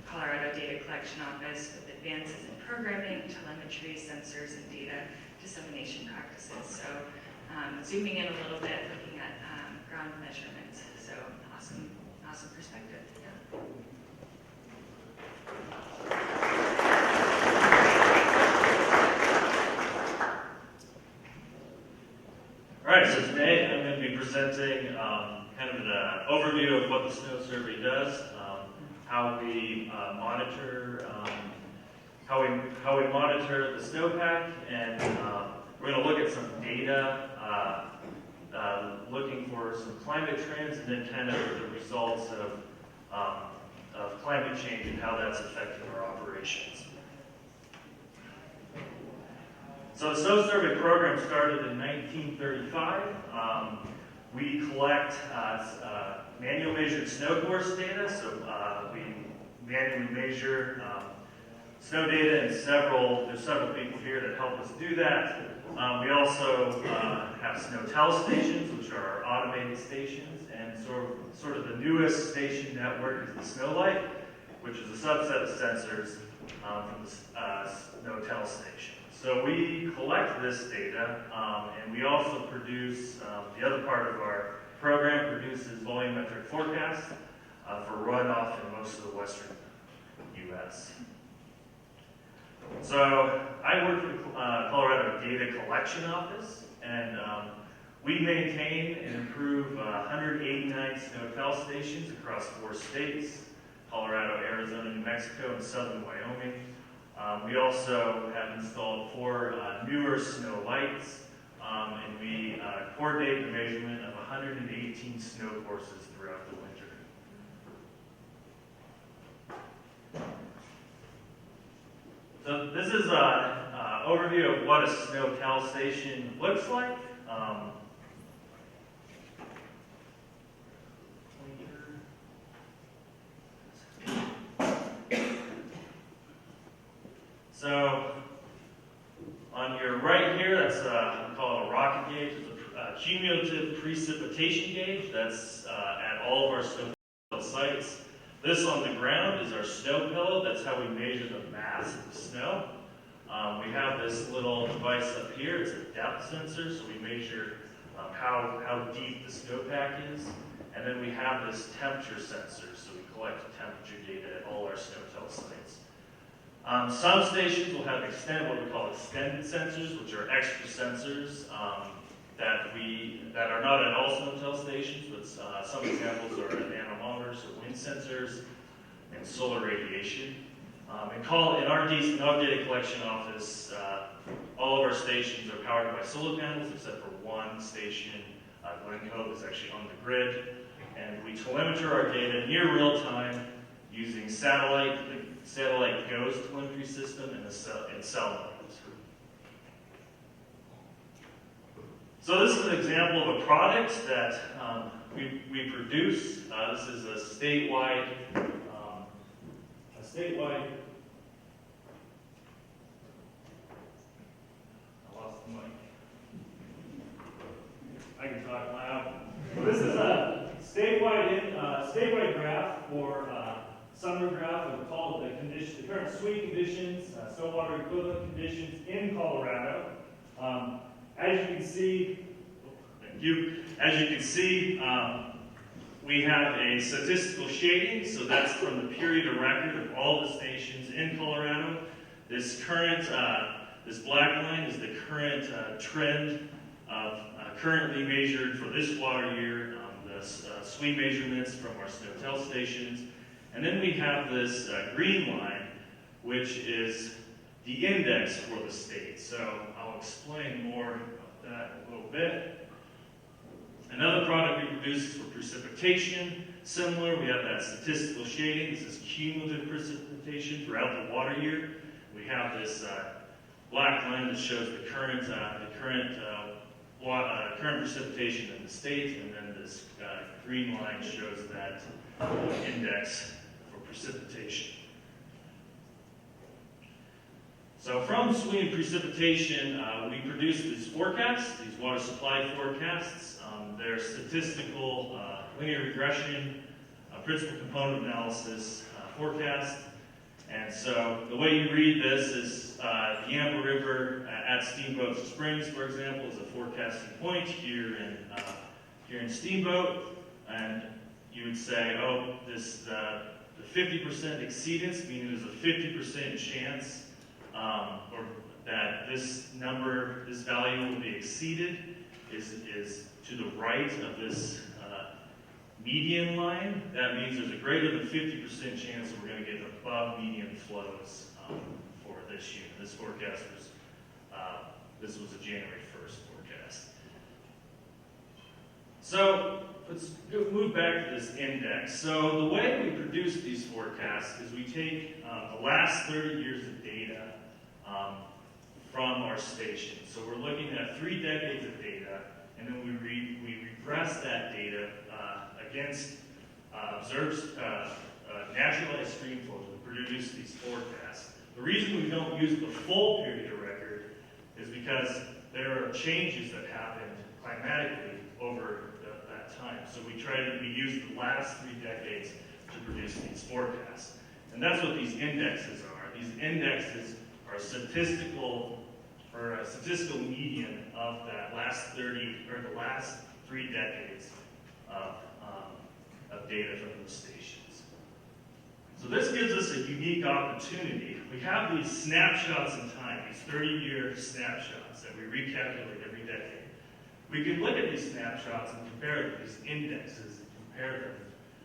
Colorado Data Collection Office with advances in programming, telemetry, sensors, and data dissemination practices. So zooming in a little bit, looking at ground measurements. So awesome perspective. Yeah.
All right, so today I'm going to be presenting kind of an overview of what the Snow Survey does, how we monitor the snowpack, and we're going to look at some data, looking for some climate trends, and then kind of the results of climate change and how that's affecting our operations. So the Snow Survey program started in 1935. We collect manual measured snow course data, so we manually measure snow data, and there's several people here that help us do that. We also have snow tell stations, which are our automated stations, and sort of the newest station network is the Snow Light, which is a subset of sensors from the snow tell station. So we collect this data, and we also produce, the other part of our program produces volumetric forecasts for runoff in most of the western U.S. So I work for the Colorado Data Collection Office, and we maintain and improve 189 snow tell stations across 4 states, Colorado, Arizona, New Mexico, and southern Wyoming. We also have installed 4 newer snow lights, and we coordinate the measurement of 118 snow courses throughout the winter. So this is an overview of what a snow tell station looks like. So on your right here, that's we call it a rocket gauge. It's a cumulative precipitation gauge. That's at all of our snow sites. This on the ground is our snow pillow. That's how we measure the mass of the snow. We have this little device up here. It's a depth sensor, so we measure how deep the snowpack is. And then we have this temperature sensor, so we collect temperature data at all our snow tell sites. Some stations will have what we call extended sensors, which are extra sensors that are not at all snow tell stations, but some examples are anemometers or wind sensors and solar radiation. In our data collection office, all of our stations are powered by solar panels, except for one station, Glen Cove, is actually on the grid, and we telemeter our data near real time using the satellite GOES telemetry system and cell modems. So this is an example of a product that we produce. This is a statewide. I lost the mic. I can talk loud. So this is a statewide graph for summer graph. We call it the current sweet conditions, snowwater equivalent conditions in Colorado. As you can see, we have a statistical shading, so that's from the period of record of all the stations in Colorado. This current This black line is the current trend of currently measured for this water year, the SWE measurements from our snow-tell stations. And then we have this green line, which is the index for the state. So I'll explain more about that in a little bit. Another product we produce is for precipitation. Similar, we have that statistical shading. This is cumulative precipitation throughout the water year. We have this black line that shows the current precipitation in the state, and then this green line shows that index for precipitation. So from SWE and precipitation, we produce these forecasts, these water supply forecasts. They're statistical, linear regression, principal component analysis forecast. And so the way you read this is the Yampa River at Steamboat Springs, for example, is a forecasting point here in Steamboat. And you would say, oh, the 50% exceedance, meaning there's a 50% chance or that this number, this value will be exceeded, is to the right of this median line. That means there's a greater than 50% chance that we're going to get above median flows for this year. This forecast was, this was a January 1st forecast. So let's move back to this index. So the way we produce these forecasts is we take the last 30 years of data from our station. So we're looking at 3 decades of data, and then we regress that data against observed naturalized stream flows to produce these forecasts. The reason we don't use the full period of record is because there are changes that happened climatically over that time. So we use the last 3 decades to produce these forecasts. And that's what these indexes are. These indexes are statistical median of that last 30 or the last 3 decades of data from those stations. So this gives us a unique opportunity. We have these snapshots in time, these 30-year snapshots that we recalculate every decade. We can look at these snapshots and compare them, these indexes, and compare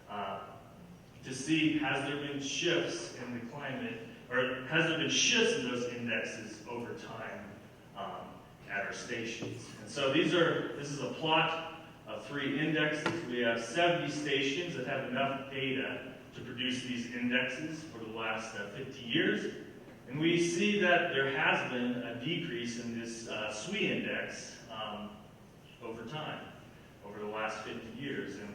them to see, has there been shifts in the climate, or has there been shifts in those indexes over time at our stations. And so this is a plot of 3 indexes. We have 70 stations that have enough data to produce these indexes for the last 50 years. And we see that there has been a decrease in this SWE index over time, over the last 50 years. And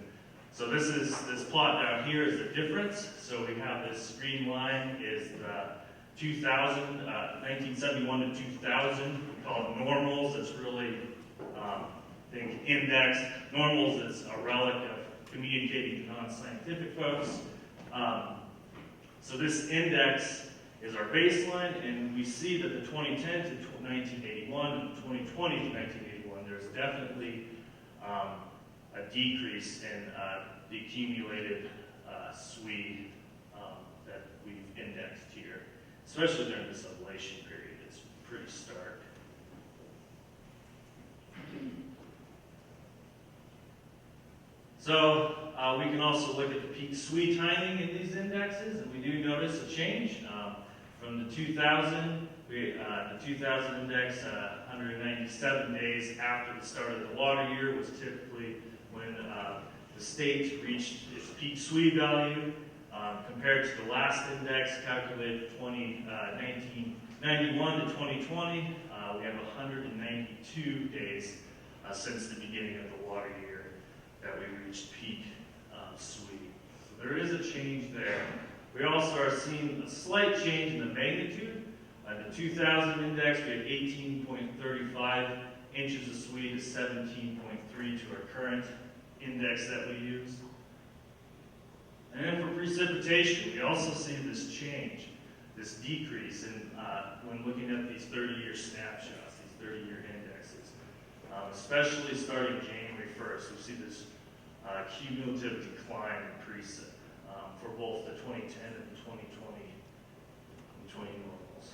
so this plot down here is the difference. So we have this green line is the 1971 to 2000. We call it normals. It's really, think index. Normals is a relic of communicating to non-scientific folks. So this index is our baseline, and we see that the 2010 to 1981 and 2020 to 1981, there's definitely a decrease in the accumulated SWE that we've indexed here, especially during this ablation period. It's pretty stark. So we can also look at the peak SWE timing in these indexes, and we do notice a change. From the 2000, the 2000 index, 197 days after the start of the water year was typically when the state reached its peak SWE value. Compared to the last index calculated 1991 to 2020, we have 192 days since the beginning of the water year that we reached peak SWE. So there is a change there. We also are seeing a slight change in the magnitude. The 2000 index, we have 18.35 inches of SWE to 17.3 to our current index that we use. And then for precipitation, we also see this change, this decrease in when looking at these 30-year snapshots, these 30-year indexes. Especially starting January 1st, we see this cumulative decline in precip for both the 2010 and the 2020 normals.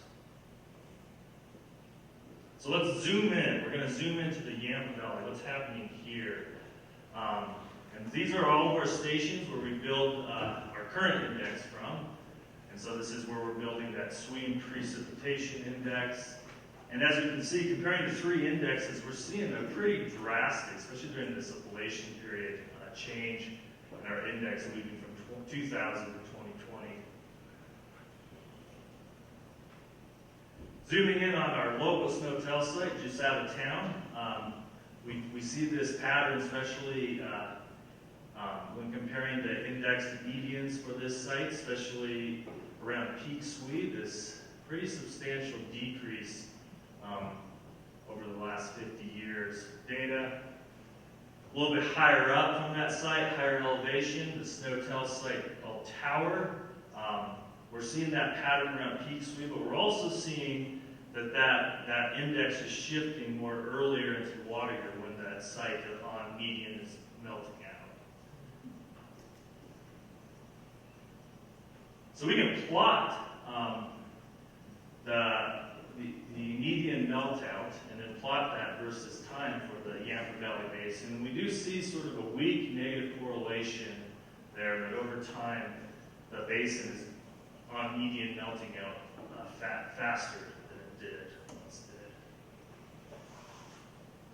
So let's zoom in. We're going to zoom into the Yampa Valley. What's happening here? And these are all of our stations where we build our current index from. And so this is where we're building that swing precipitation index. And as you can see, comparing the three indexes, we're seeing a pretty drastic, especially during this ablation period, change in our index moving from 2000 to 2020. Zooming in on our local snow-tell site just out of town, we see this pattern, especially when comparing the index to medians for this site, especially around peak sweep, this pretty substantial decrease over the last 50 years. Data a little bit higher up from that site, higher elevation, the snow-tell site called Tower. We're seeing that pattern around peak sweep, but we're also seeing that index is shifting more earlier into water here when that site on median is melting out. So we can plot the median melt out and then plot that versus time for the Yampa Valley Basin. And we do see sort of a weak negative correlation there, that over time the basin is on median melting out faster than it did once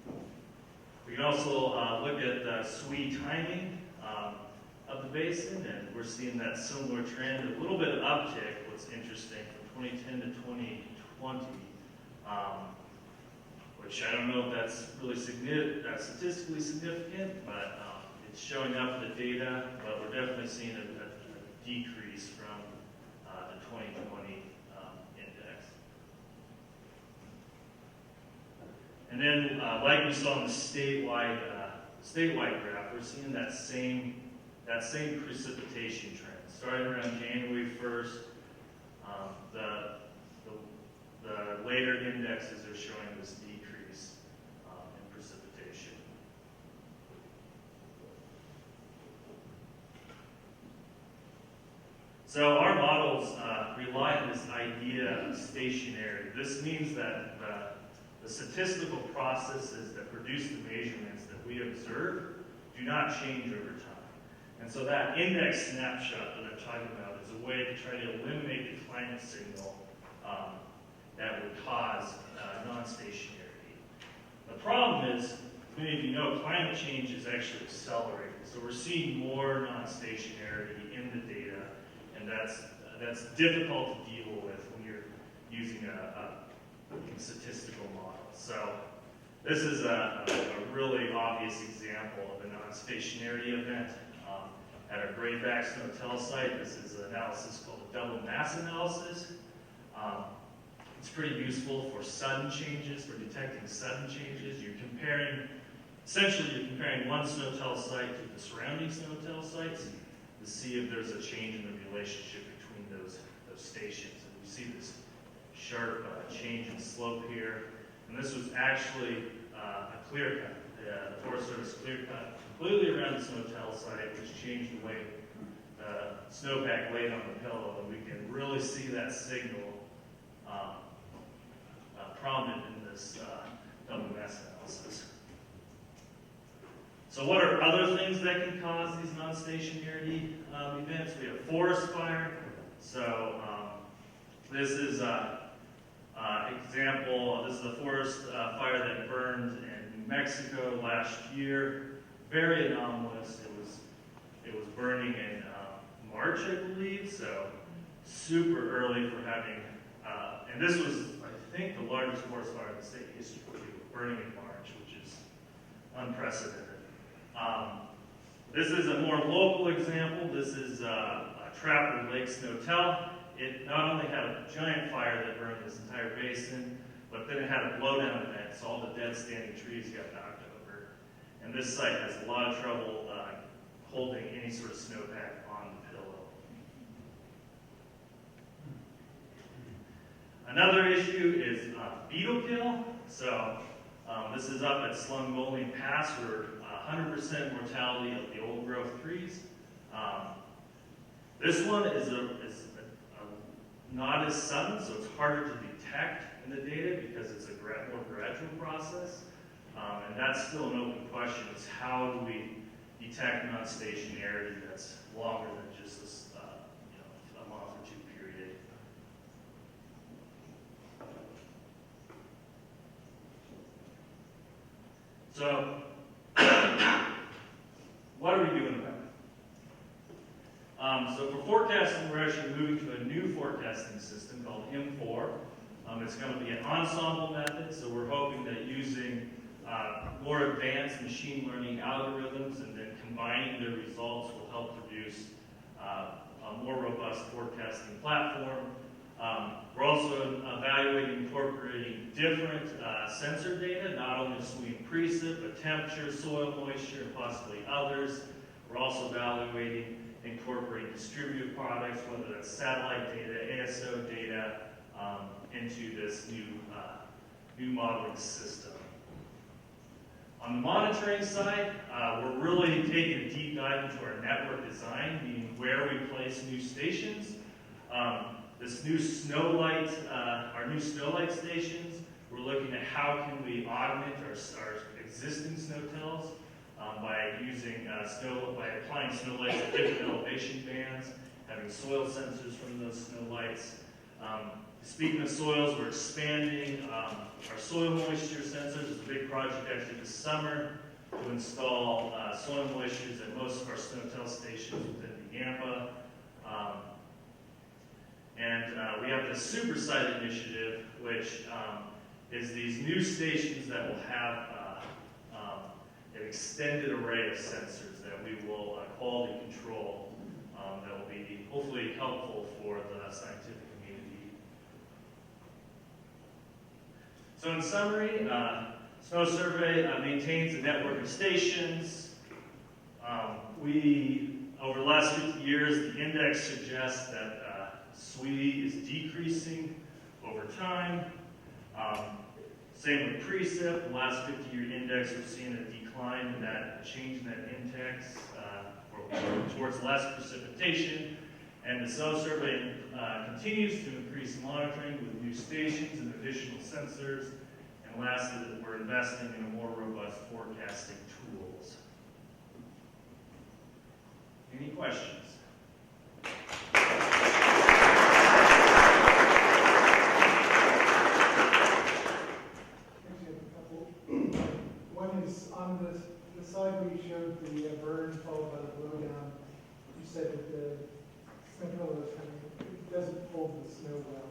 did. We can also look at the SWE timing of the basin, and we're seeing that similar trend, a little bit of uptick. What's interesting, from 2010 to 2020, which I don't know if that's really statistically significant, but it's showing up in the data, but we're definitely seeing a decrease from the 2020 index. And then, like we saw in the statewide graph, we're seeing that same precipitation trend. Starting around January 1st, the later indexes are showing this decrease in precipitation. So our models rely on this idea of stationarity. This means that the statistical processes that produce the measurements that we observe do not change over time. And so that index snapshot that I'm talking about is a way to try to eliminate the climate signal that would cause non-stationarity. The problem is, many of you know, climate change is actually accelerating. So we're seeing more non-stationarity in the data, and that's difficult to deal with when you're using a statistical model. So this is a really obvious example of a non-stationarity event. At our Grayback Snow-Tell site, this is an analysis called a double mass analysis. It's pretty useful for sudden changes, for detecting sudden changes. Essentially you're comparing one snow-tell site to the surrounding snow-tell sites to see if there's a change in the relationship between those stations. And we see this sharp change in slope here. And this was actually a clear cut. The Forest Service clear cut completely around the snow-tell site, which changed the way snowpack laid on the pillow. And we can really see that signal prominent in this double mass analysis. So what are other things that can cause these non-stationarity events? We have forest fire. So this is an example. This is a forest fire that burned in New Mexico last year. Very anomalous. It was burning in March, I believe. So super early for having. And this was, I think, the largest forest fire in the state history, burning in March, which is unprecedented. This is a more local example. This is a Trapper Lake Snow-Tell. It not only had a giant fire that burned this entire basin, but then it had a blowdown event, so all the dead standing trees got knocked over. And this site has a lot of trouble holding any sort of snowpack on the pillow. Another issue is beetle kill. So this is up at Slungolian Pass, where 100% mortality of the old growth trees. This one is not as sudden, so it's harder to detect. detecting the data because it's a more gradual process. And that's still an open question, is how do we detect non-stationarity that's longer than just this, a month or two period. So, what are we doing about it? So for forecasting, we're actually moving to a new forecasting system called M4. It's going to be an ensemble method, so we're hoping that using more advanced machine learning algorithms and then combining the results will help produce a more robust forecasting platform. We're also evaluating incorporating different sensor data, not only SWE and precip, but temperature, soil moisture, and possibly others. We're also evaluating incorporating distributed products, whether that's satellite data, ASO data, into this new modeling system. On the monitoring side, we're really taking a deep dive into our network design, meaning where we place new stations. This new snowlight, our new snowlight stations, we're looking at how can we augment our existing snowtells by using by applying snowlights at different elevation bands, having soil sensors from those snowlights. Speaking of soils, we're expanding our soil moisture sensors. It's a big project actually this summer to install soil moistures at most of our snowtell stations within the Yampa. And we have the Super Site initiative, which is these new stations that will have an extended array of sensors that we will quality control that will be hopefully helpful for the scientific community. So in summary, Snow Survey maintains a network of stations. Over the last 50 years, the index suggests that SWE is decreasing over time. Same with precip. The last 50-year index, we've seen a decline in that, change in that index towards less precipitation. And the Snow Survey continues to increase monitoring with new stations and additional sensors. And lastly, that we're investing in a more robust forecasting tools. Any questions?
One is on the slide where you showed the burn followed by the blowdown. You said that the snow pillow is coming, it doesn't hold the snow well.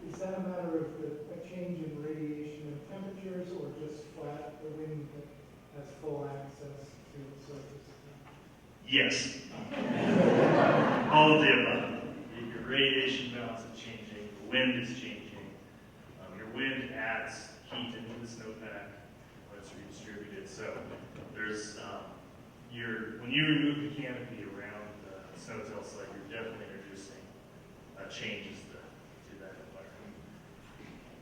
Is that a matter of a change in radiation and temperatures, or just flat, the wind that has full access to the surface?
Yes. All of the above. Your radiation balance is changing, the wind is changing. Your wind adds heat into the snowpack when it's redistributed. So there's when you remove the canopy around the snowtell site, you're definitely introducing changes to that environment.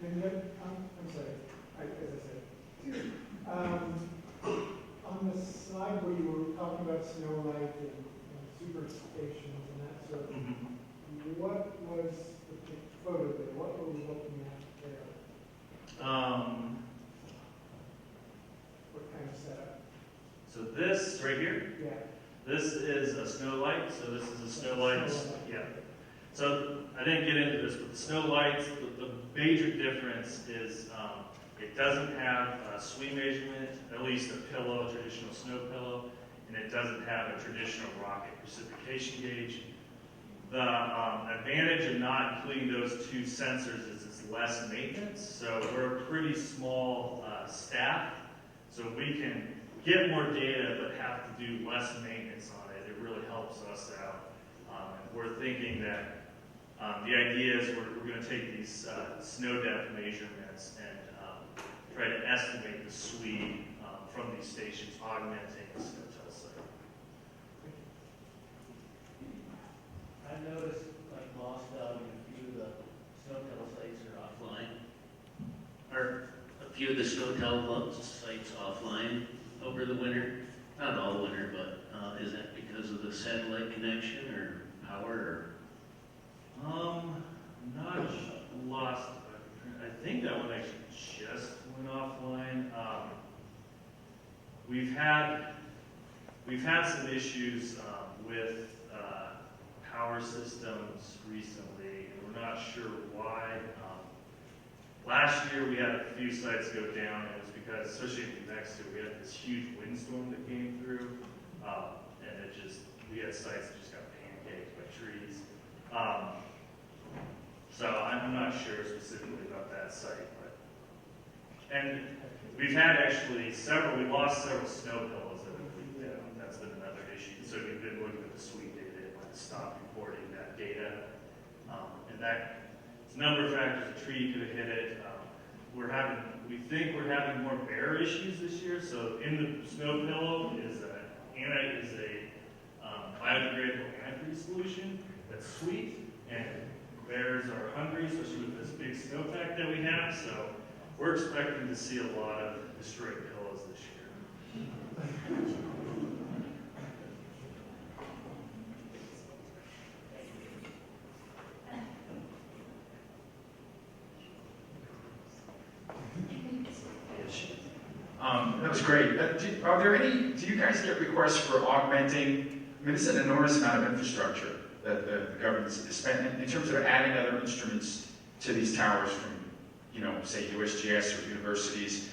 And then, I'm sorry, as I said, on the slide where you were talking about snowlight and super stations and that sort of thing, what was the photo there? What were we looking at there? What kind of setup?
So this right here,
Yeah.
this is a snow light. So this is a snow light. Yeah. So I didn't get into this, but the snow lights, the major difference is it doesn't have a SWE measurement, at least a pillow, a traditional snow pillow, and it doesn't have a traditional rocket precipitation gauge. The advantage of not including those two sensors is it's less maintenance. So we're a pretty small staff, so we can get more data but have to do less maintenance on it. It really helps us out. And we're thinking that the idea is we're going to take these snow depth measurements and try to estimate the SWE from these stations, augmenting the snowtell site.
I've noticed, like Lost Dog and a few of the snowtell sites are offline. Are a few of the snowtell sites offline over the winter? Not all winter, but is that because of the satellite connection or power? Or?
Not lost. I think that one actually just went offline. We've had some issues with power systems recently, and we're not sure why. Last year we had a few sites go down, and it was because, especially in New Mexico, we had this huge windstorm that came through, and we had sites that just got pancaked by trees. So I'm not sure specifically about that site, and we've had actually we lost several snow pillows that have leaked out. That's been another issue. So we've been looking at the sweep data and like stop reporting that data. And that, it's a number of factors. A tree could have hit it. We think we're having more bear issues this year. So in the snow pillow is a biodegradable antifreeze solution that's sweet, and bears are hungry, especially with this big snowpack that we have. So we're expecting to see a lot of destroyed pillows this year.
That was great. Do you guys get requests for augmenting? I mean, this is an enormous amount of infrastructure that the government is spending in terms of adding other instruments to these towers from, say USGS or universities.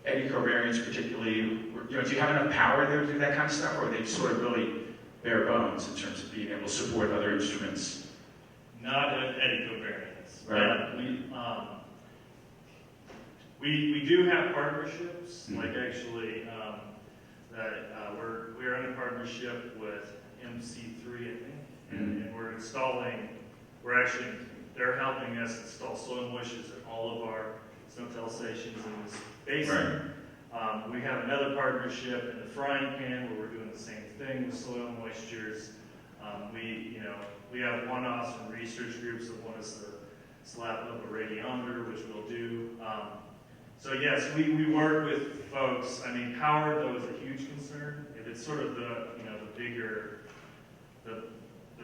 Eddy covariance particularly, do you have enough power there to do that kind of stuff, or are they sort of really bare bones in terms of being able to support other instruments?
Not at eddy covariance.
Right.
We do have partnerships, like actually we're in a partnership with MC3, I think, and they're helping us install soil moistures at all of our snowtail stations in this basin. Right. We have another partnership in the frying pan where we're doing the same thing with soil moistures. We have one-offs from research groups that want us to slap up a radiometer, which we'll do. So yes, we work with folks. I mean, power though is a huge concern. If it's sort of the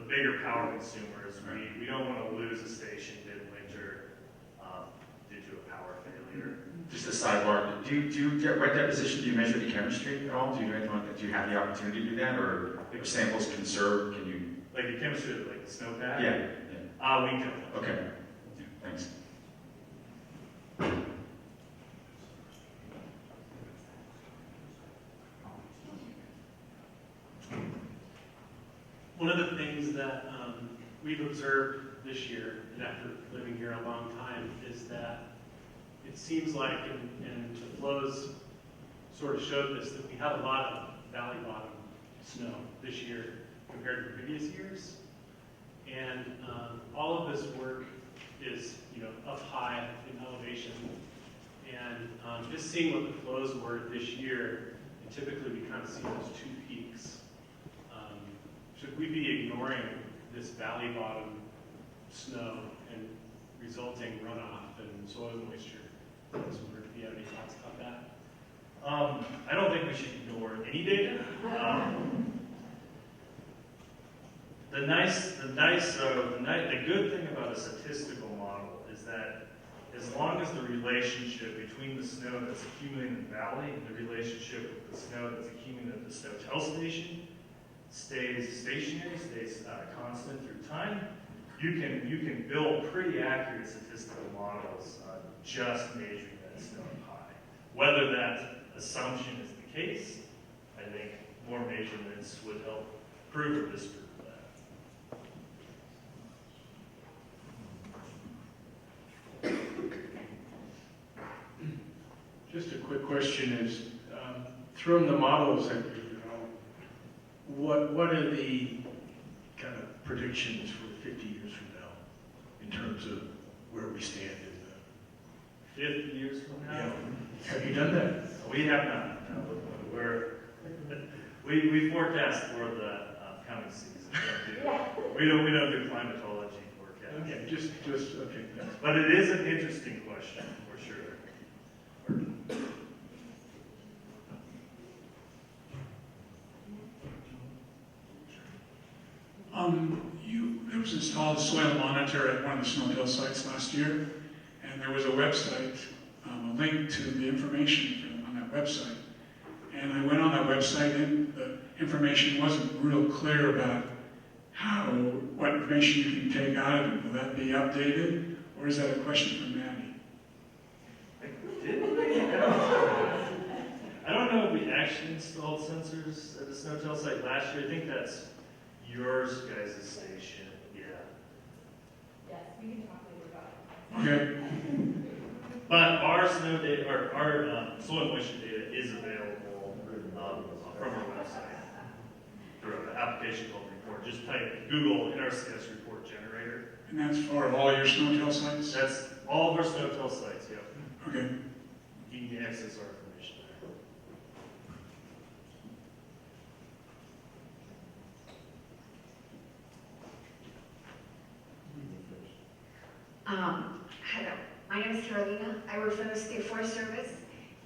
bigger power consumers, we don't want to lose a station midwinter due to a power failure.
Just a sidebar. Do you get wet deposition? Do you measure the chemistry at all? Do you have the opportunity to do that, or if samples conserved, can you?
Like the chemistry, like the snowpack?
Yeah.
We don't.
Okay. Yeah, thanks.
One of the things that we've observed this year, and after living here a long time, is that it seems like, and the flows sort of showed this, that we have a lot of valley bottom snow this year compared to previous years. And all of this work is, up high in elevation. And just seeing what the flows were this year, and typically we kind of see those two peaks. Should we be ignoring this valley bottom snow and resulting runoff and soil moisture? I was wondering if you have any thoughts about that.
I don't think we should ignore any data. The good thing about a statistical model is that as long as the relationship between the snow that's accumulating in the valley and the relationship with the snow that's accumulating at the snowtail station stays stationary, stays constant through time, you can build pretty accurate statistical models just measuring that snow high. Whether that assumption is the case, I think more measurements would help prove or disprove that.
Just a quick question is, from the models that what are the kind of predictions for 50 years from now in terms of where we stand in the
50 years from now?
Yeah. Have you done that?
We have not. No, we forecast for the coming season. We don't do climatology forecasts.
Okay, just okay. Thanks.
But it is an interesting question for sure.
There was installed a soil monitor at one of the snowtail sites last year, and and there was a website, a link to the information on that website. And I went on that website, and the information wasn't real clear about what information you can take out of it. Will that be updated, or is that a question for Maddie?
I don't know if we actually installed sensors at the Snowtail site last year. I think that's yours guys' station. Yeah.
Yes, we can talk later about it.
Okay.
But our snow data, or our soil moisture data is available from our website through an application called Report. Just type Google NRCS Report Generator.
And that's for all your Snowtail sites?
That's all of our Snowtail sites, yep.
Okay.
You can access our information there.
Hello, my name is Carolina. I work for the State Forest Service,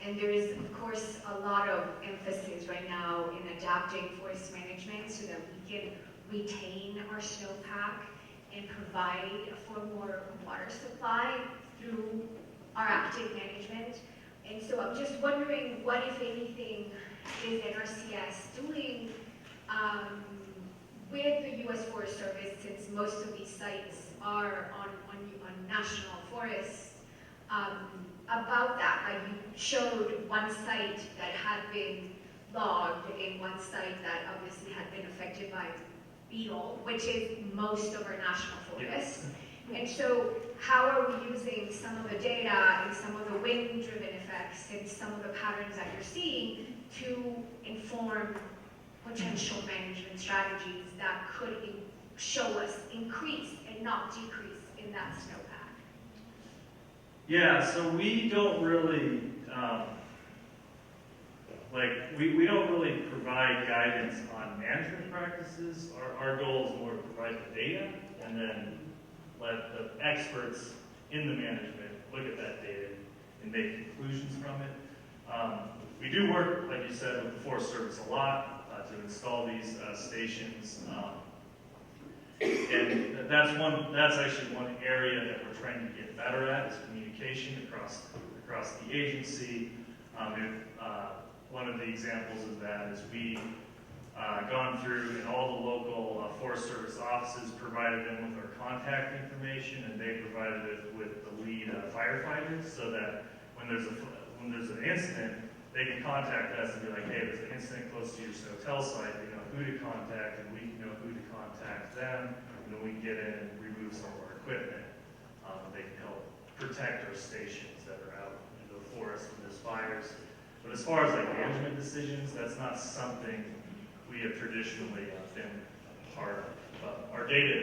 and there is, of course, a lot of emphasis right now in adapting forest management so that we can retain our snowpack and provide for more water supply through our active management. And so I'm just wondering what, if anything, is NRCS doing with the U.S. Forest Service, since most of these sites are on national forests, about that. Like, you showed one site that had been logged and one site that obviously had been affected by beetle, which is most of our national forests. And so how are we using some of the data and some of the wind-driven effects and some of the patterns that you're seeing to inform potential management strategies that could show us increase and not decrease in that snowpack?
Yeah, so we don't really, we don't really provide guidance on management practices. Our goal is more to provide the data and then let the experts in the management look at that data and make conclusions from it. We do work, like you said, with the Forest Service a lot to install these stations. And that's actually one area that we're trying to get better at, is communication across the agency. One of the examples of that is we gone through in all the local Forest Service offices, provided them with our contact information, and they provided it with the lead firefighters, so that when there's an incident, they can contact us and be like, hey, there's an incident close to your Snowtail site. They know who to contact, and we know who to contact them, and then we can get in and remove some of our equipment. They can help protect our stations that are out in the forest when there's fires. But as far as like management decisions, that's not something we have traditionally been part of. But our data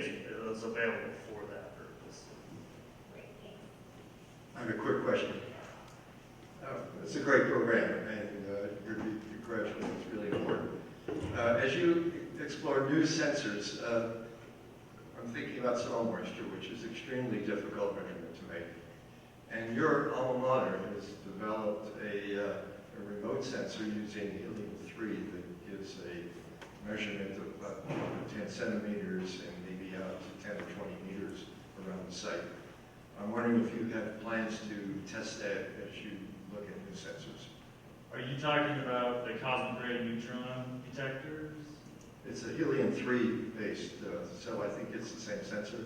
is available for that purpose.
I have a quick question. It's a great program, and your question is really important. As you explore new sensors, I'm thinking about soil moisture, which is extremely difficult measurement to make. And your alma mater has developed a remote sensor using helium-3 that gives a measurement of about 10 centimeters and maybe out to 10 or 20 meters around the site. I'm wondering if you have plans to test that as you look at new sensors.
Are you talking about the cosmic ray neutron detectors?
It's a helium-3 based, so I think it's the same sensor.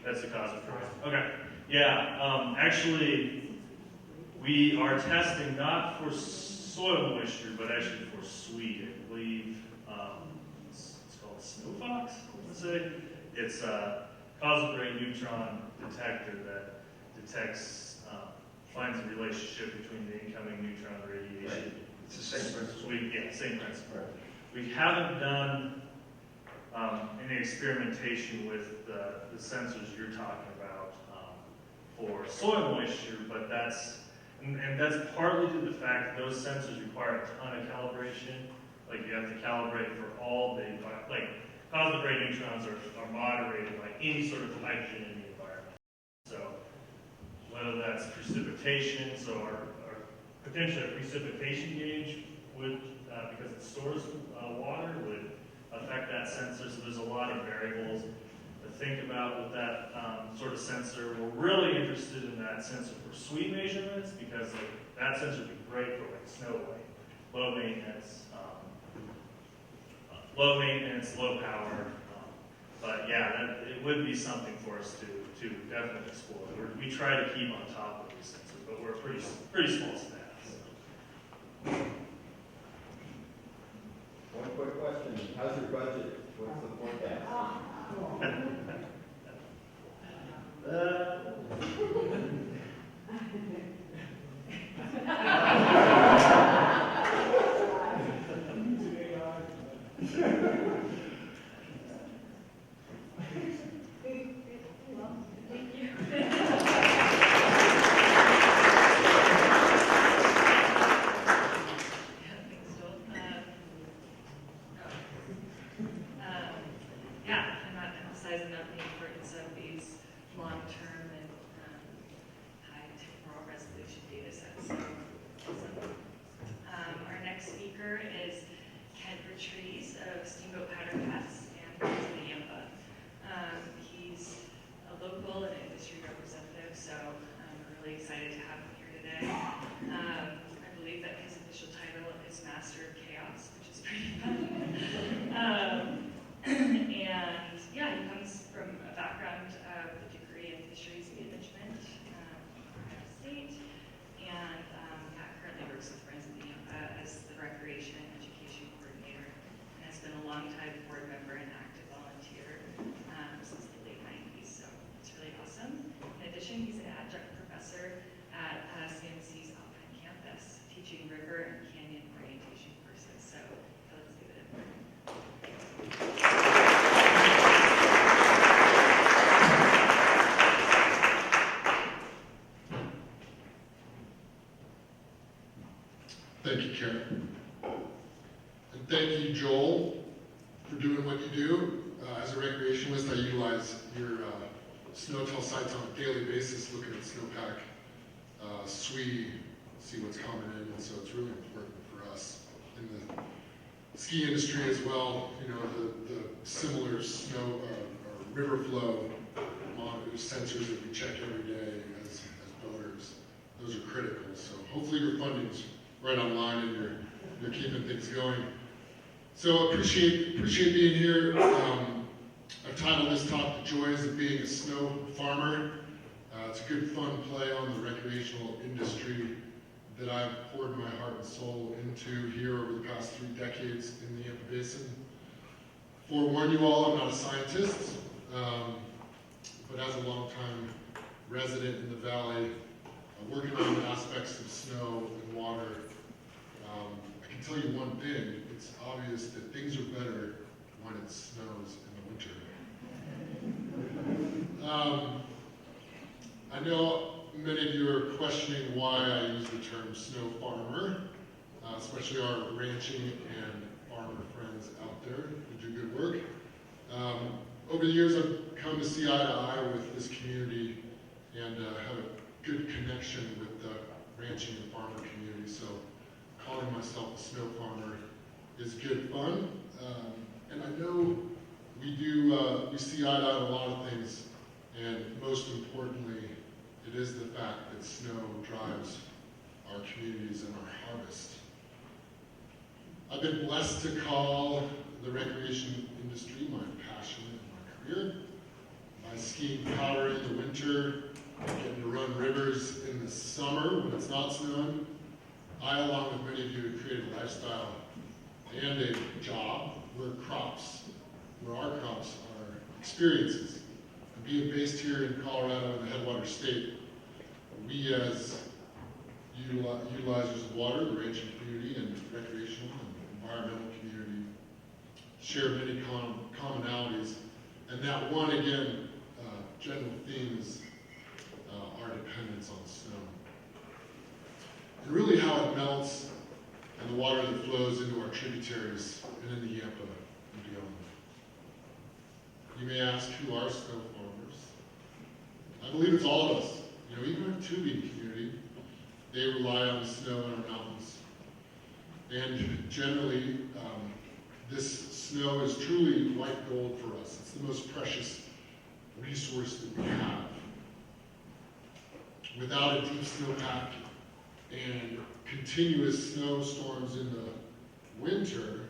That's the cosmic ray. Okay. Yeah. Actually, we are testing not for soil moisture, but actually for SWEET. I believe it's called Snowfox. Let's say it's a cosmic ray neutron detector that detects, finds a relationship between the incoming neutron radiation.
Right. It's the same principle.
Yeah, same principle. Right. We haven't done any experimentation with the sensors you're talking about for soil moisture, but that's partly due to the fact that those sensors require a ton of calibration. Like, you have to calibrate for all the, like, cosmic ray neutrons are moderated by any sort of hydrogen in the environment. So whether that's precipitation, so our potentially a precipitation gauge would, because it stores water, would affect that sensor. So there's a lot of variables to think about with that sort of sensor. We're really interested in that sensor for sweep measurements because like, that sensor would be great for like snow white, low maintenance, low power. But yeah, it would be something for us to definitely explore. We try to keep on top of these sensors, but we're a pretty small staff. So.
One quick question, how's your budget? What's the forecast?
Thank you, Karen. And thank you, Joel, for doing what you do. As a recreationalist, I utilize your snow-tell sites on a daily basis, looking at snowpack, SWE, see what's coming in, and so it's really important for us in the ski industry as well. You know, the similar snow or river flow sensors that we check every day as boaters, those are critical. So hopefully your funding's right on line and you're keeping things going. So appreciate being here. I've titled this talk "The Joys of Being a Snow Farmer." It's a good fun play on the recreational industry that I've poured my heart and soul into here over the past 3 decades in the Yampa Basin. Forewarn you all, I'm not a scientist, but as a longtime resident in the valley, working on aspects of snow and water, I can tell you one thing, it's obvious that things are better when it snows in the winter. I know many of you are questioning why I use the term snow farmer, especially our ranching and farmer friends out there who do good work. Over the years, I've come to see eye to eye with this community and have a good connection with the ranching and farmer community. So calling myself a snow farmer is good fun. And I know we see eye to eye on a lot of things, and most importantly, it is the fact that snow drives our communities and our harvest. I've been blessed to call the recreation industry my passion and my career. By skiing powder in the winter, getting to run rivers in the summer when it's not snowing, I, along with many of you, have created a lifestyle and a job where our crops are experiences. And being based here in Colorado in the Headwater State, we as utilizers of water, the ranching community and recreational and environmental community, share many commonalities. And that one, again, general theme is our dependence on snow. And really how it melts and the water that flows into our tributaries and in the Yampa and beyond. You may ask, who are snow farmers? I believe it's all of us. You know, even our tubing community, they rely on the snow in our mountains. And generally, this snow is truly white gold for us. It's the most precious resource that we have. Without a deep snowpack and continuous snowstorms in the winter,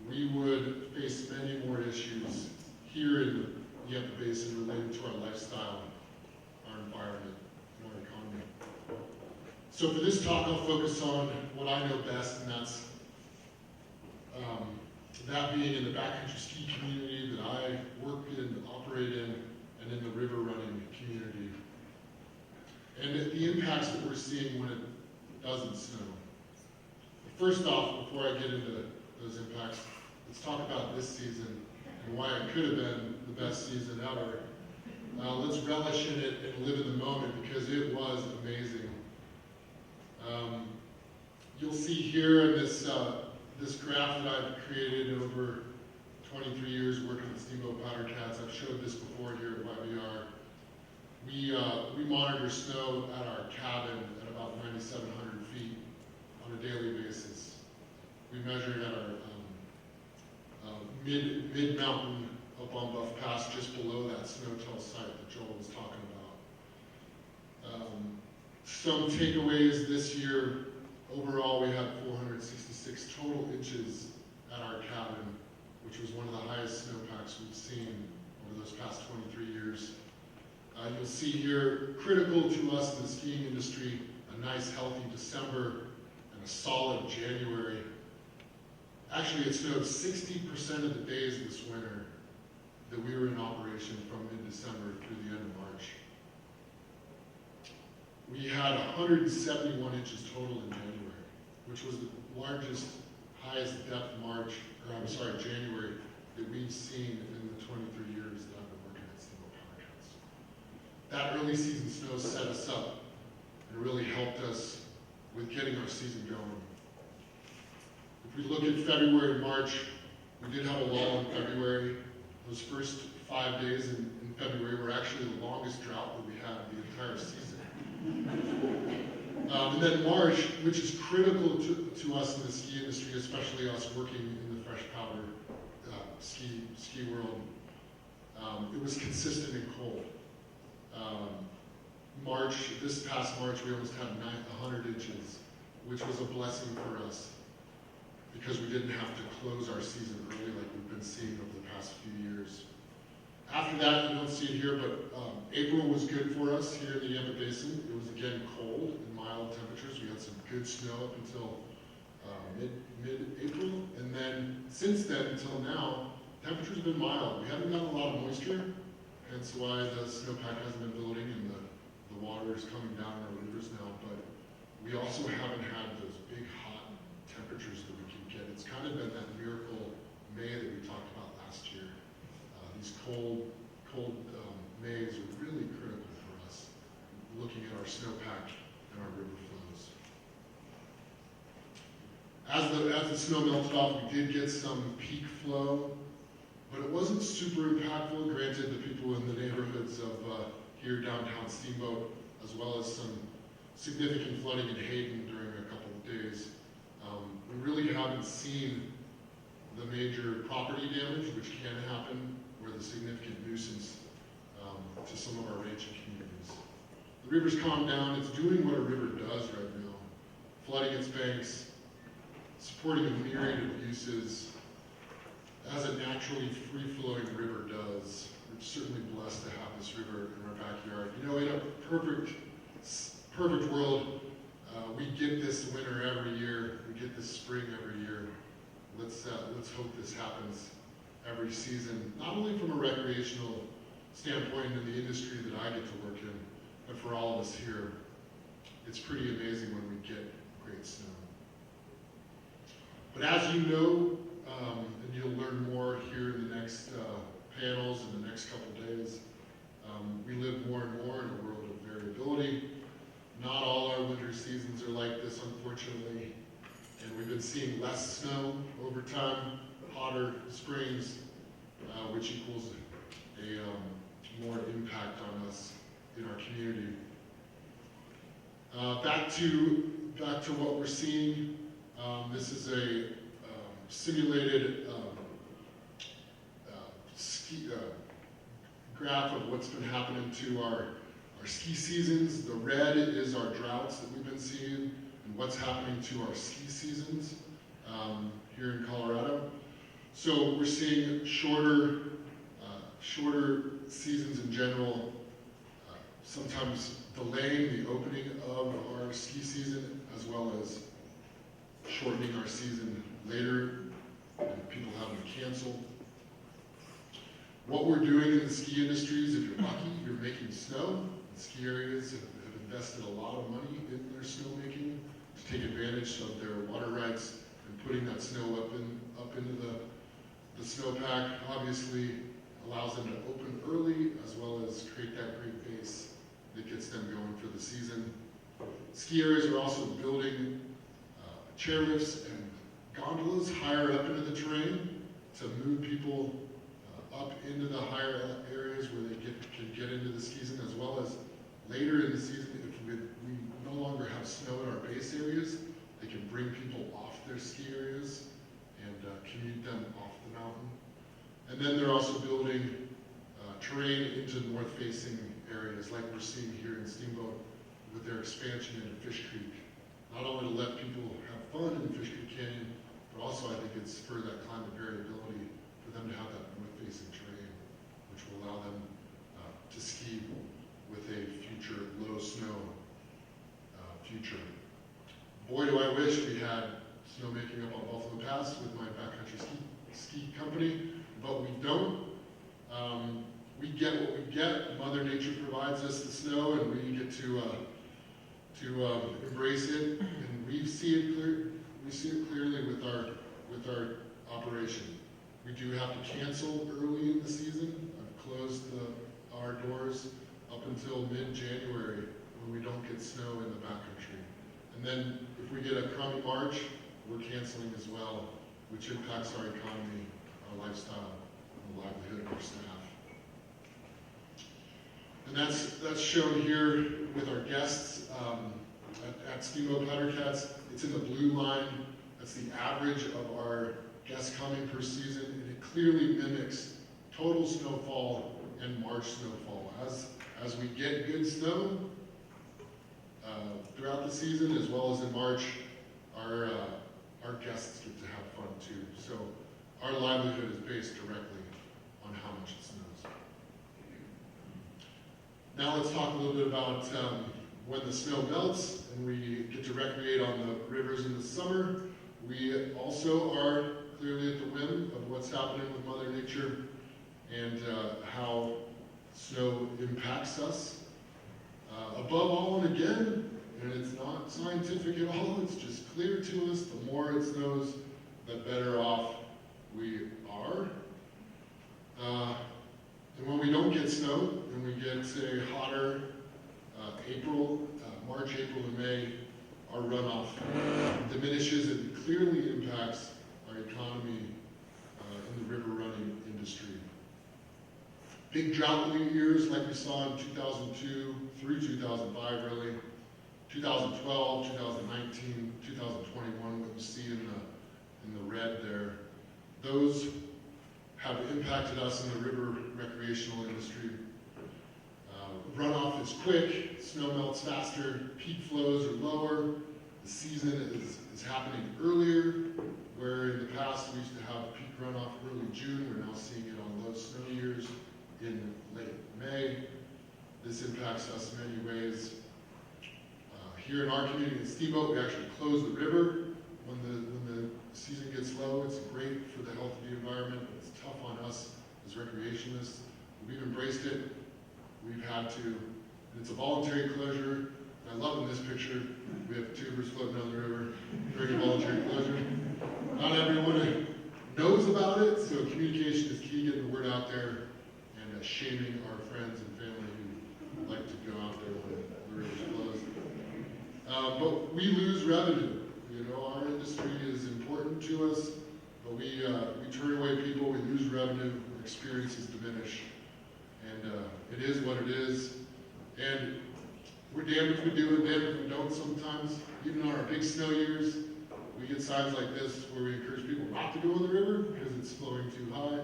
we would face many more issues here in the Yampa Basin related to our lifestyle, our environment, and our economy. So for this talk, I'll focus on what I know best, and that's that being in the backcountry ski community that I work in, operate in, and in the river running community. And the impacts that we're seeing when it doesn't snow. First off, before I get into those impacts, let's talk about this season and why it could have been the best season ever. Let's relish in it and live in the moment because it was amazing. You'll see here in this this graph that I've created over 23 years working with steamboat powder cats. I've showed this before here at YBR. We monitor snow at our cabin at about 9,700 feet on a daily basis. We measure it at our mid-mountain up on Buff Pass, just below that Snowtail site that Joel was talking about. Some takeaways this year. Overall, we had 466 total inches at our cabin, which was one of the highest snowpacks we've seen over those past 23 years. You'll see here, critical to us in the skiing industry, a nice healthy December and a solid January. Actually, it snowed 60% of the days this winter that we were in operation from mid-December through the end of March. We had 171 inches total in January, which was the largest, highest depth January that we've seen in the 23 years that I've been working at Steamboat Powder Cats. That early season snow set us up and really helped us with getting our season going. If we look at February and March, we did have a lull in February. Those first 5 days in February were actually the longest drought that we had the entire season. And then March, which is critical to us in the ski industry, especially us working in the fresh powder ski world, it was consistent and cold. This past March, we almost had 100 inches, which was a blessing for us because we didn't have to close our season early like we've been seeing over the past few years. After that, you don't see it here, but April was good for us here in the Yampa Basin. It was again cold and mild temperatures. We had some good snow up until mid-April, and then since then until now, temperatures have been mild. We haven't gotten a lot of moisture, hence why the snowpack hasn't been building and the water is coming down in our rivers now, but we also haven't had those big hot temperatures that we can get. It's kind of been that miracle May that we talked about last year. These cold Mays are really critical for us, looking at our snowpack and our river flows. As the snow melted off, we did get some peak flow, but it wasn't super impactful. Granted, the people in the neighborhoods of here downtown Steamboat, as well as some significant flooding in Hayden during a couple of days. We really haven't seen the major property damage, which can happen, or the significant nuisance to some of our ranching communities. The river's calmed down. It's doing what a river does right now, flooding its banks, supporting a myriad of uses, as a naturally free-flowing river does. We're certainly blessed to have this river in our backyard. You know, in a perfect world, we get this winter every year. We get this spring every year. Let's hope this happens every season, not only from a recreational standpoint in the industry that I get to work in, but for all of us here. It's pretty amazing when we get great snow. But as you know, and you'll learn more here in the next panels in the next couple days, we live more and more in a world of variability. Not all our winter seasons are like this, unfortunately, and we've been seeing less snow over time, hotter springs, which equals a more impact on us in our community. Back to what we're seeing. This is a simulated graph of what's been happening to our ski seasons. The red is our droughts that we've been seeing and what's happening to our ski seasons here in Colorado. So we're seeing shorter seasons in general, sometimes delaying the opening of our ski season, as well as shortening our season later, and people having to cancel. What we're doing in the ski industry is, if you're lucky, you're making snow. The ski areas have invested a lot of money in their snowmaking to take advantage of their water rights and putting that snow up into the snowpack. Obviously allows them to open early, as well as create that great base that gets them going for the season. Ski areas are also building chairlifts and gondolas higher up into the terrain to move people up into the higher areas where they can get into the season, as well as later in the season, if we no longer have snow in our base areas, they can bring people off their ski areas and commute them off the mountain. And then they're also building terrain into north-facing areas, like we're seeing here in Steamboat with their expansion into Fish Creek. Not only to let people have fun in Fish Creek Canyon, but also I think it's for that climate variability, for them to have that north-facing terrain, which will allow them to ski with a future low snow future. Boy, do I wish we had snowmaking up on Buffalo Pass with my backcountry ski company, but we don't. We get what we get. Mother Nature provides us the snow, and we get to embrace it. And we see it clear. We see it clearly with our operation. We do have to cancel early in the season. I've closed our doors up until mid-January when we don't get snow in the backcountry. And then if we get a crummy March, we're canceling as well, which impacts our economy, our lifestyle, and the livelihood of our staff. And that's shown here with our guests at Steamboat Powder Cats. It's in the blue line. That's the average of our guests coming per season, and it clearly mimics total snowfall and March snowfall. As we get good snow throughout the season, as well as in March, our guests get to have fun too. So our livelihood is based directly on how much it snows. Now let's talk a little bit about when the snow melts and we get to recreate on the rivers in the summer. We also are clearly at the whim of what's happening with Mother Nature and how snow impacts us. Above all and again, and it's not scientific at all, it's just clear to us, the more it snows, the better off we are. And when we don't get snow, and we get a hotter March, April, and May, our runoff diminishes and clearly impacts our economy in the river running industry. Big drought years like we saw in 2002 through 2005 really, 2012, 2019, 2021, what you see in the red there, those have impacted us in the river recreational industry. Runoff is quick, snow melts faster, peak flows are lower, the season is happening earlier, where in the past we used to have peak runoff early June, we're now seeing it on low snow years in late May. This impacts us in many ways. Here in our community in Steamboat, we actually close the river when the season gets low. It's great for the health of the environment, but it's tough on us as recreationists. We've embraced it. We've had to, and it's a voluntary closure. And I love in this picture, we have tubers floating down the river during a voluntary closure. Not everyone knows about it, so communication is key, getting the word out there, and shaming our friends and family who like to go out there when the river's closed. But we lose revenue. You know, our industry is important to us, but we turn away people, we lose revenue, our experiences diminish. And it is what it is. And we're damned if we do and damned if we don't sometimes. Even on our big snow years, we get signs like this where we encourage people not to go in the river because it's flowing too high.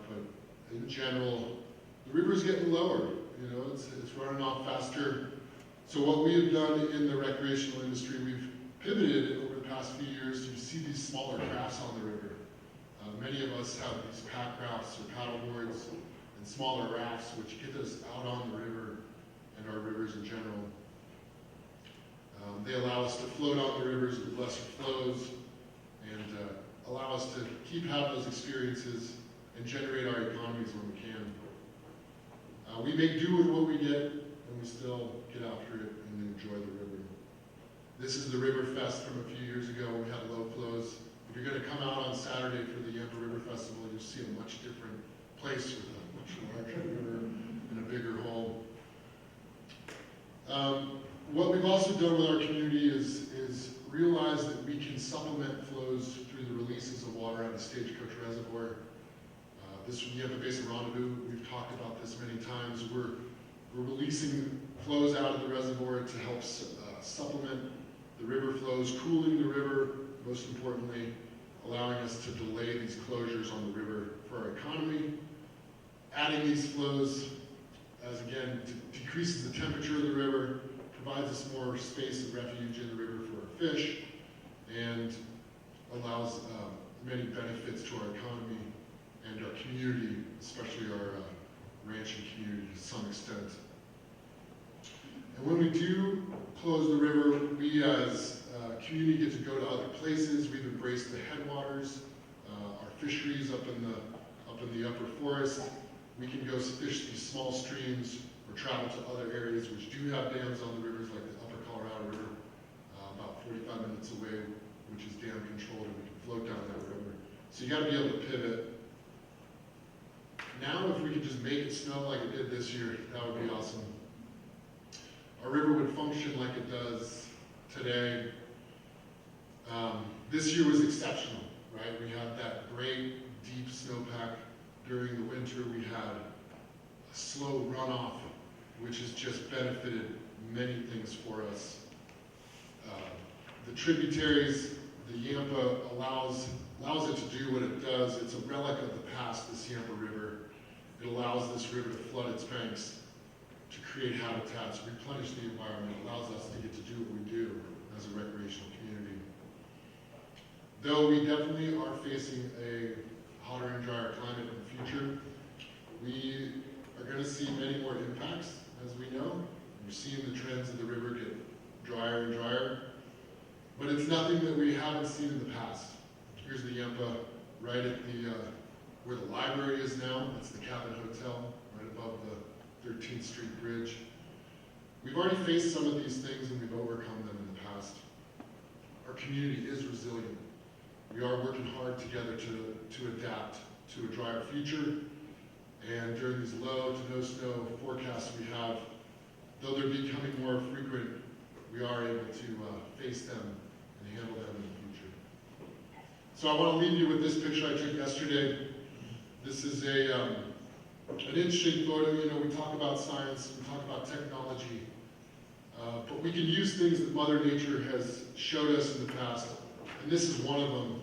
But in general, the river's getting lower, it's running off faster. So what we have done in the recreational industry, we've pivoted over the past few years. You see these smaller crafts on the river. Many of us have these pack rafts or paddle boards and smaller rafts, which get us out on the river and our rivers in general. They allow us to float on the rivers with lesser flows and allow us to keep having those experiences and generate our economies when we can. We make do with what we get, and we still get after it and enjoy the river. This is the River Fest from a few years ago when we had low flows. If you're going to come out on Saturday for the Yampa River Festival, you'll see a much different place with a much larger river and a bigger hole. What we've also done with our community is realize that we can supplement flows through the releases of water out of Stagecoach Reservoir. This Yampa Basin Rendezvous, we've talked about this many times. We're releasing flows out of the reservoir to help supplement the river flows, cooling the river, most importantly, allowing us to delay these closures on the river for our economy. Adding these flows, as again, decreases the temperature of the river, provides us more space and refuge in the river for our fish, and allows many benefits to our economy and our community, especially our ranching community to some extent. And when we do close the river, we as a community get to go to other places. We've embraced the headwaters, our fisheries up in the upper forest. We can go fish these small streams or travel to other areas which do have dams on the rivers, like the upper Colorado River, about 45 minutes away, which is dam controlled, and we can float down that river. So you got to be able to pivot. Now, if we could just make it snow like it did this year, that would be awesome. Our river would function like it does today. This year was exceptional, right? We had that great deep snowpack during the winter. We had a slow runoff, which has just benefited many things for us. The tributaries, the Yampa allows it to do what it does. It's a relic of the past, this Yampa River. It allows this river to flood its banks, to create habitats, replenish the environment, allows us to get to do what we do as a recreational community. Though we definitely are facing a hotter and drier climate in the future, we are going to see many more impacts, as we know. We're seeing the trends of the river get drier and drier, but it's nothing that we haven't seen in the past. Here's the Yampa right at where the library is now. That's the Cabin Hotel, right above the 13th Street Bridge. We've already faced some of these things and we've overcome them in the past. Our community is resilient. We are working hard together to adapt to a drier future. And during these low to no snow forecasts we have, though they're becoming more frequent, we are able to face them and handle them in the future. So I want to leave you with this picture I took yesterday. This is an interesting photo. We talk about science, we talk about technology, but we can use things that Mother Nature has showed us in the past, and this is one of them.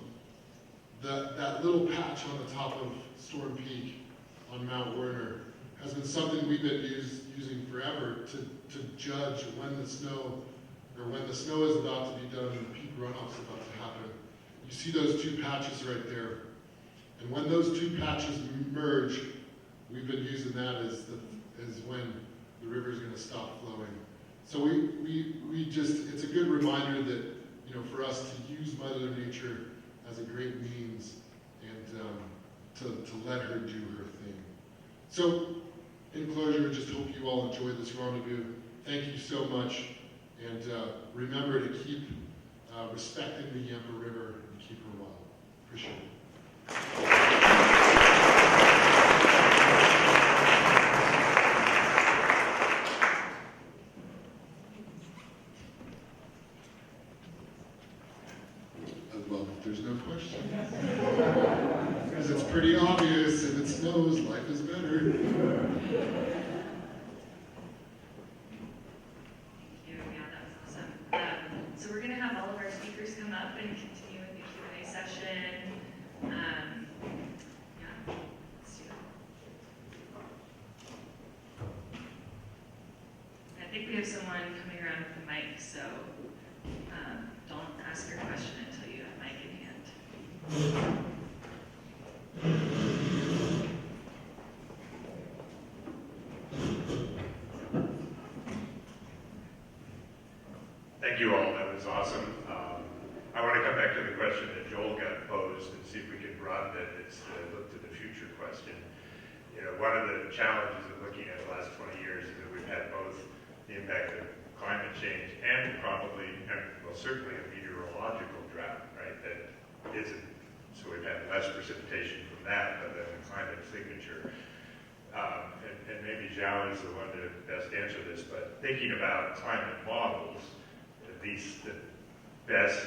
That little patch on the top of Storm Peak on Mount Werner has been something we've been using forever to judge when the snow is about to be done and the peak runoff is about to happen. You see those two patches right there. And when those two patches merge, we've been using that as when the river is going to stop flowing. So it's a good reminder that, for us to use Mother Nature as a great means and to let her do her thing. So, in closure, I just hope you all enjoy this rendezvous. Thank you so much, and remember to keep respecting the Yampa River and keep her wild. Appreciate it. Well, if there's no question. Because it's pretty obvious, if it snows, life is better.
Yeah, that was awesome. So we're going to have all of our speakers come up and continue with the Q&A session. Yeah, let's do it. I think we have someone coming around with the mic, so don't ask your question until you have mic in hand.
Thank you all, that was awesome. I want to come back to the question that Joel got posed and see if we can broaden it. It's the look to the future question. You know, one of the challenges of looking at the last 20 years is that we've had both the impact of climate change and probably, and well, certainly a meteorological drought, right? That isn't, so we've had less precipitation from that, but then the climate signature. And maybe Zhao is the one to best answer this, but thinking about climate models, these the best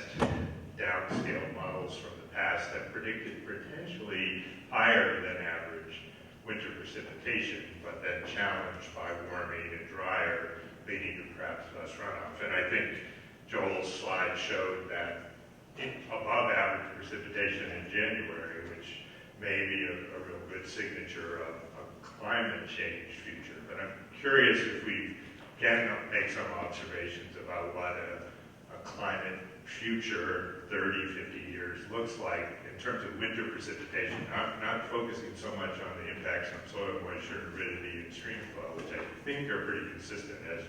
downscale models from the past have predicted potentially higher than average winter precipitation, but then challenged by warming and drier, leading to perhaps less runoff. And I think Joel's slide showed that above average precipitation in January, which may be a real good signature of a climate change future. But I'm curious if we can make some observations about what a climate future 30, 50 years looks like in terms of winter precipitation, not focusing so much on the impacts on soil moisture, aridity, and stream flow, which I think are pretty consistent as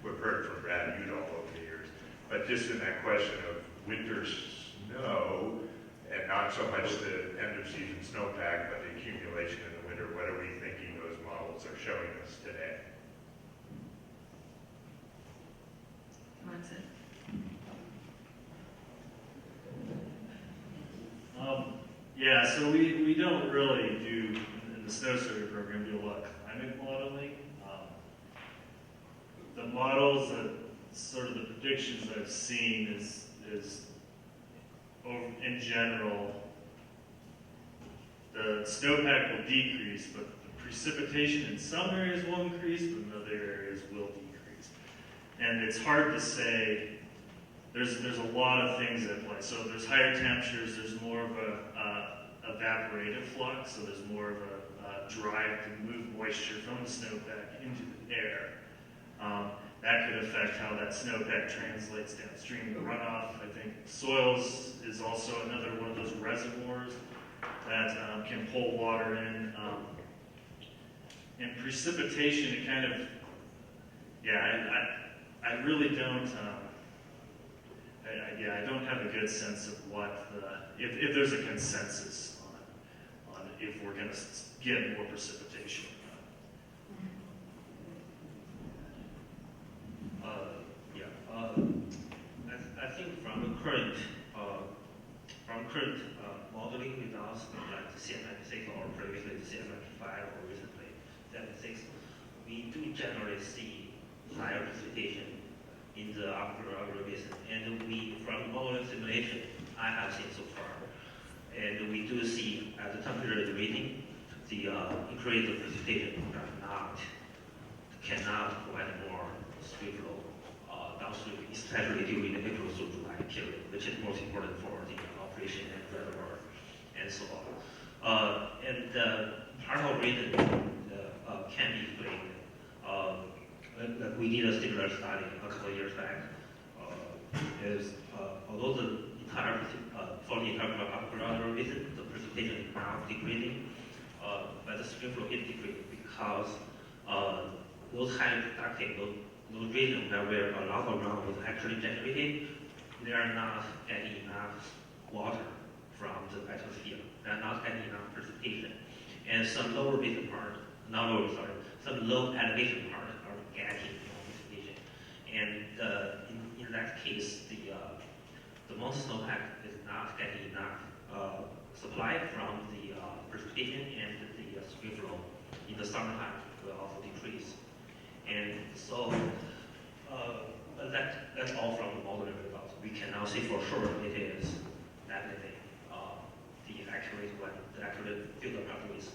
we've heard from Brad Udall over the years. But just in that question of winter snow, and not so much the end of season snowpack, but the accumulation in the winter, what are we thinking those models are showing us today?
That's it.
Yeah, so we don't really do, in the snow survey program, do a lot of climate modeling. The models that, sort of the predictions I've seen is in general, the snowpack will decrease, but the precipitation in some areas will increase, but in other areas will decrease. And it's hard to say. There's a lot of things at play. So there's higher temperatures, there's more of a evaporative flux, so there's more of a drive to move moisture from the snowpack into the air. That could affect how that snowpack translates downstream to runoff. I think soils is also another one of those reservoirs that can pull water in. And precipitation, it kind of, I really don't. I don't have a good sense of what if there's a consensus on if we're going to get more precipitation.
I think from the current modeling results, like CM96 or previously CM95 or recently CM6, we do generally see higher precipitation in the upper basin, and we, from modeling simulation I have seen so far, and we do see at the temperature rating, the increased precipitation cannot provide more stream flow downstream, especially during the April through July period, which is most important for the operation and reservoir and so on. And part of the reason can be explained. We did a similar study a couple of years back. Is although the entire for the entire upper basin, the precipitation is now decreasing, but the stream flow is decreasing because those highly productive, those regions where a lot of runoff was actually generated, they are not getting enough water from the atmosphere. They are not getting enough precipitation, and some lower basin part, some low elevation part are getting more precipitation, and in that case, the mountain snowpack is not getting enough supply from the precipitation, and the stream flow in the summertime will also decrease. And so that's all from the modeling results. We can now see for sure it is definitely the accurate one, the accurate field pathways.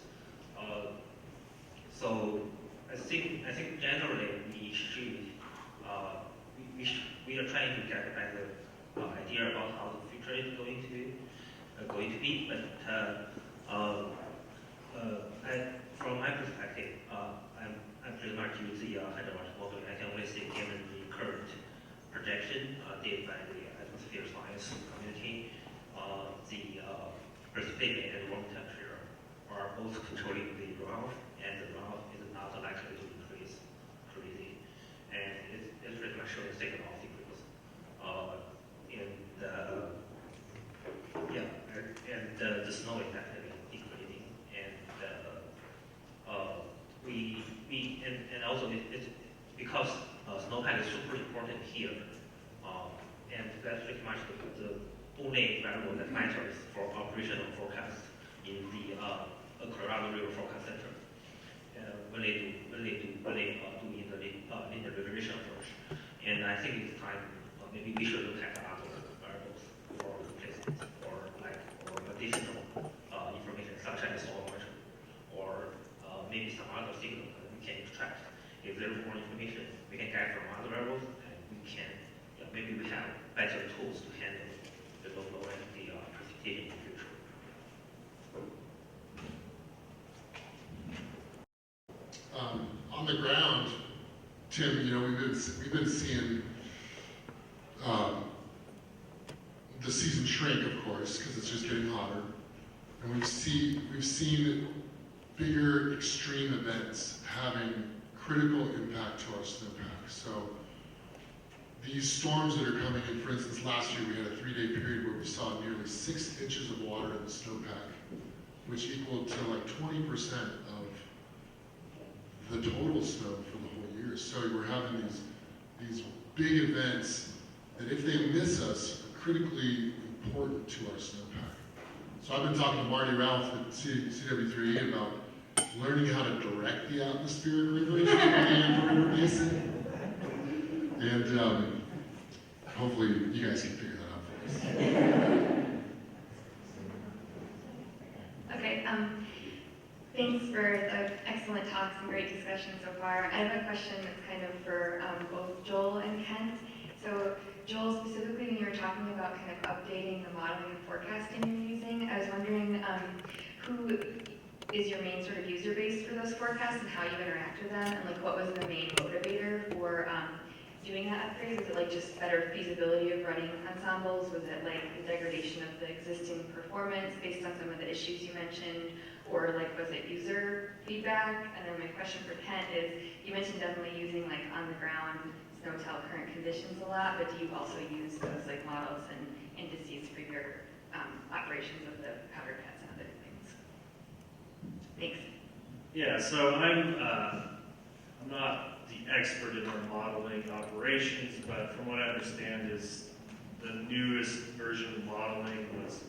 So I think generally we are trying to get a better idea about how the future is going to be. But from my perspective, I'm pretty much use the hydrologic modeling. I can only see also controlling the runoff, and the runoff is not likely to increase crazy, and it's pretty much showing signal of decrease. The snow is definitely decreasing, and also it's because snowpack is super important here, and that's pretty much the only variable that matters for operational forecast in the Colorado River Forecast Center. When they do in the linear regression approach, and I think it's time maybe we should look at other variables for replacement or additional information such as soil moisture or maybe some other signal that we can extract. If there's more information we can get from other variables, and we can maybe we have better tools to handle the low flow and the precipitation in the future.
On the ground, Tim, we've been seeing the season shrink, of course, because it's just getting hotter, and we've seen bigger extreme events having critical impact to our snowpack. So these storms that are coming in, for instance, last year we had a 3-day period where we saw nearly 6 inches of water in the snowpack, which equaled to like 20% of the total snow for the whole year. So we're having these big events that, if they miss us, are critically important to our snowpack. So I've been talking to Marty Ralph at CW3E about learning how to direct the atmospheric rivers in the river basin. And hopefully you guys can figure that out for us.
Okay, thanks for the excellent talks and great discussion so far. I have a question that's kind of for both Joel and Kent. So Joel, specifically when you were talking about kind of updating the modeling and forecasting you're using, I was wondering who is your main sort of user base for those forecasts and how you interact with them, and like what was the main motivator for doing that upgrade? Was it like just better feasibility of running ensembles? Was it like the degradation of the existing performance based on some of the issues you mentioned? Or like was it user feedback? And then my question for Kent is, you mentioned definitely using like on the ground SNOTEL current conditions a lot, but do you also use those like models and indices for your operations of the powder pads and other things? Thanks.
Yeah, so I'm not the expert in our modeling operations, but from what I understand is the newest version of modeling was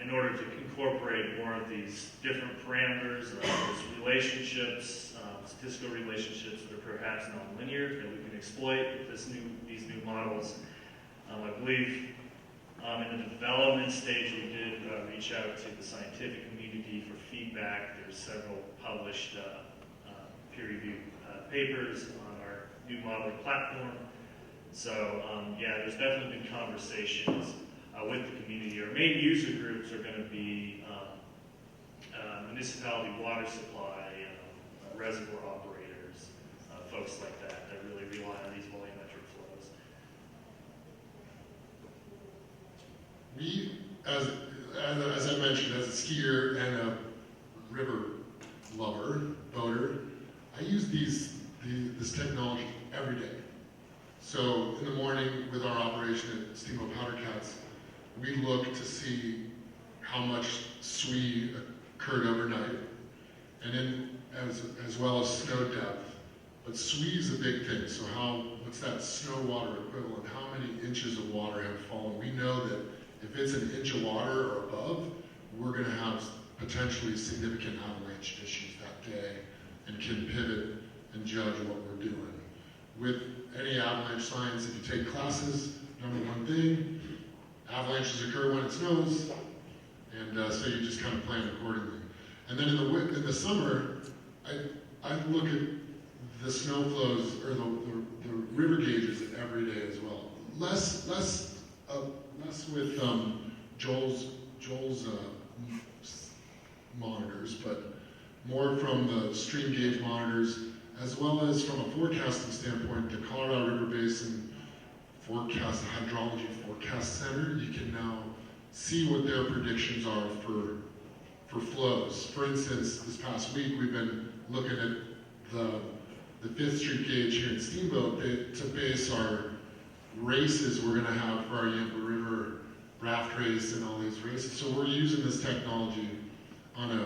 in order to incorporate more of these different parameters, these relationships, statistical relationships that are perhaps nonlinear that we can exploit with these new models. I believe in the development stage we did reach out to the scientific community for feedback. There's several published peer-reviewed papers on our new modeling platform. So yeah, there's definitely been conversations with the community. Our main user groups are going to be municipality water supply, reservoir operators, folks like that really rely on these volumetric flows.
We, as I mentioned, as a skier and a river lover, boater, I use this technology every day. So in the morning with our operation at Steamboat Powder Cats, we look to see how much SWE occurred overnight, and then as well as snow depth. But SWE is a big thing, so what's that snow water equivalent? How many inches of water have fallen? We know that if it's an inch of water or above, we're going to have potentially significant avalanche issues that day and can pivot and judge what we're doing. With any avalanche science, if you take classes, number one thing, avalanches occur when it snows, and so you just kind of plan accordingly. And then in the summer, I look at the snow flows or the river gauges every day as well. Less with Joel's monitors, but more from the stream gauge monitors, as well as from a forecasting standpoint, the Colorado River Basin Forecast Hydrology Forecast Center. You can now see what their predictions are for for flows. For instance, this past week, we've been looking at the 5th Street gauge here in Steamboat to base our races we're going to have for our Yampa River raft race and all these races. So we're using this technology on a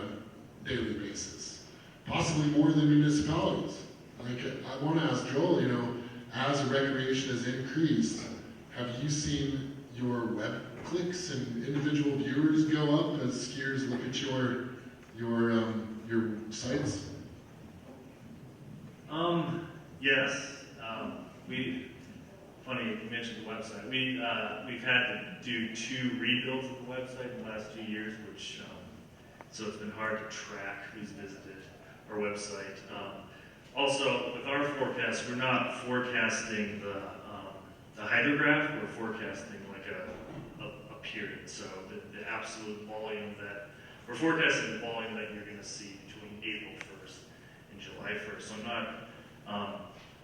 daily basis, possibly more than municipalities. Like, I want to ask Joel, you know, as recreation has increased, have you seen your web clicks and individual viewers go up as skiers look at your sites?
Yes. Funny you mentioned the website. We've had to do 2 rebuilds of the website in the last 2 years, which so it's been hard to track who's visited our website. Also, with our forecast, we're not forecasting the hydrograph. We're forecasting like a period. So the absolute volume that we're forecasting the volume that you're going to see between April 1st and July 1st. So I'm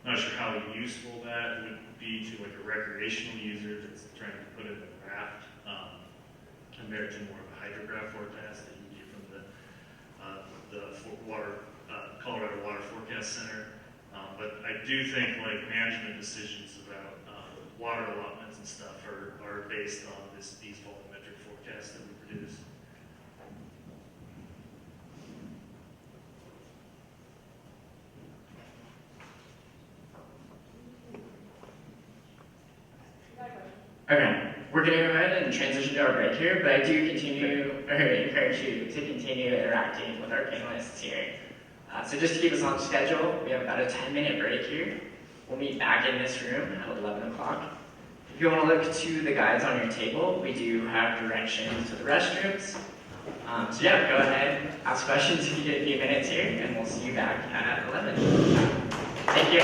not sure how useful that would be to like a recreational user that's trying to put in a raft compared to more of a hydrograph forecast that you get from the Colorado Water Forecast Center. But I do think like management decisions about water allotments and stuff are based on these volumetric forecasts that we produce.
Okay, we're going to go ahead and transition to our break here, but I do encourage you to continue interacting with our panelists here. So just to keep us on schedule, we have about a 10-minute break here. We'll meet back in this room at 11 o'clock. If you want to look to the guides on your table, we do have directions to the restrooms. So yeah, go ahead, ask questions if you get a few minutes here, and we'll see you back at 11. Thank you.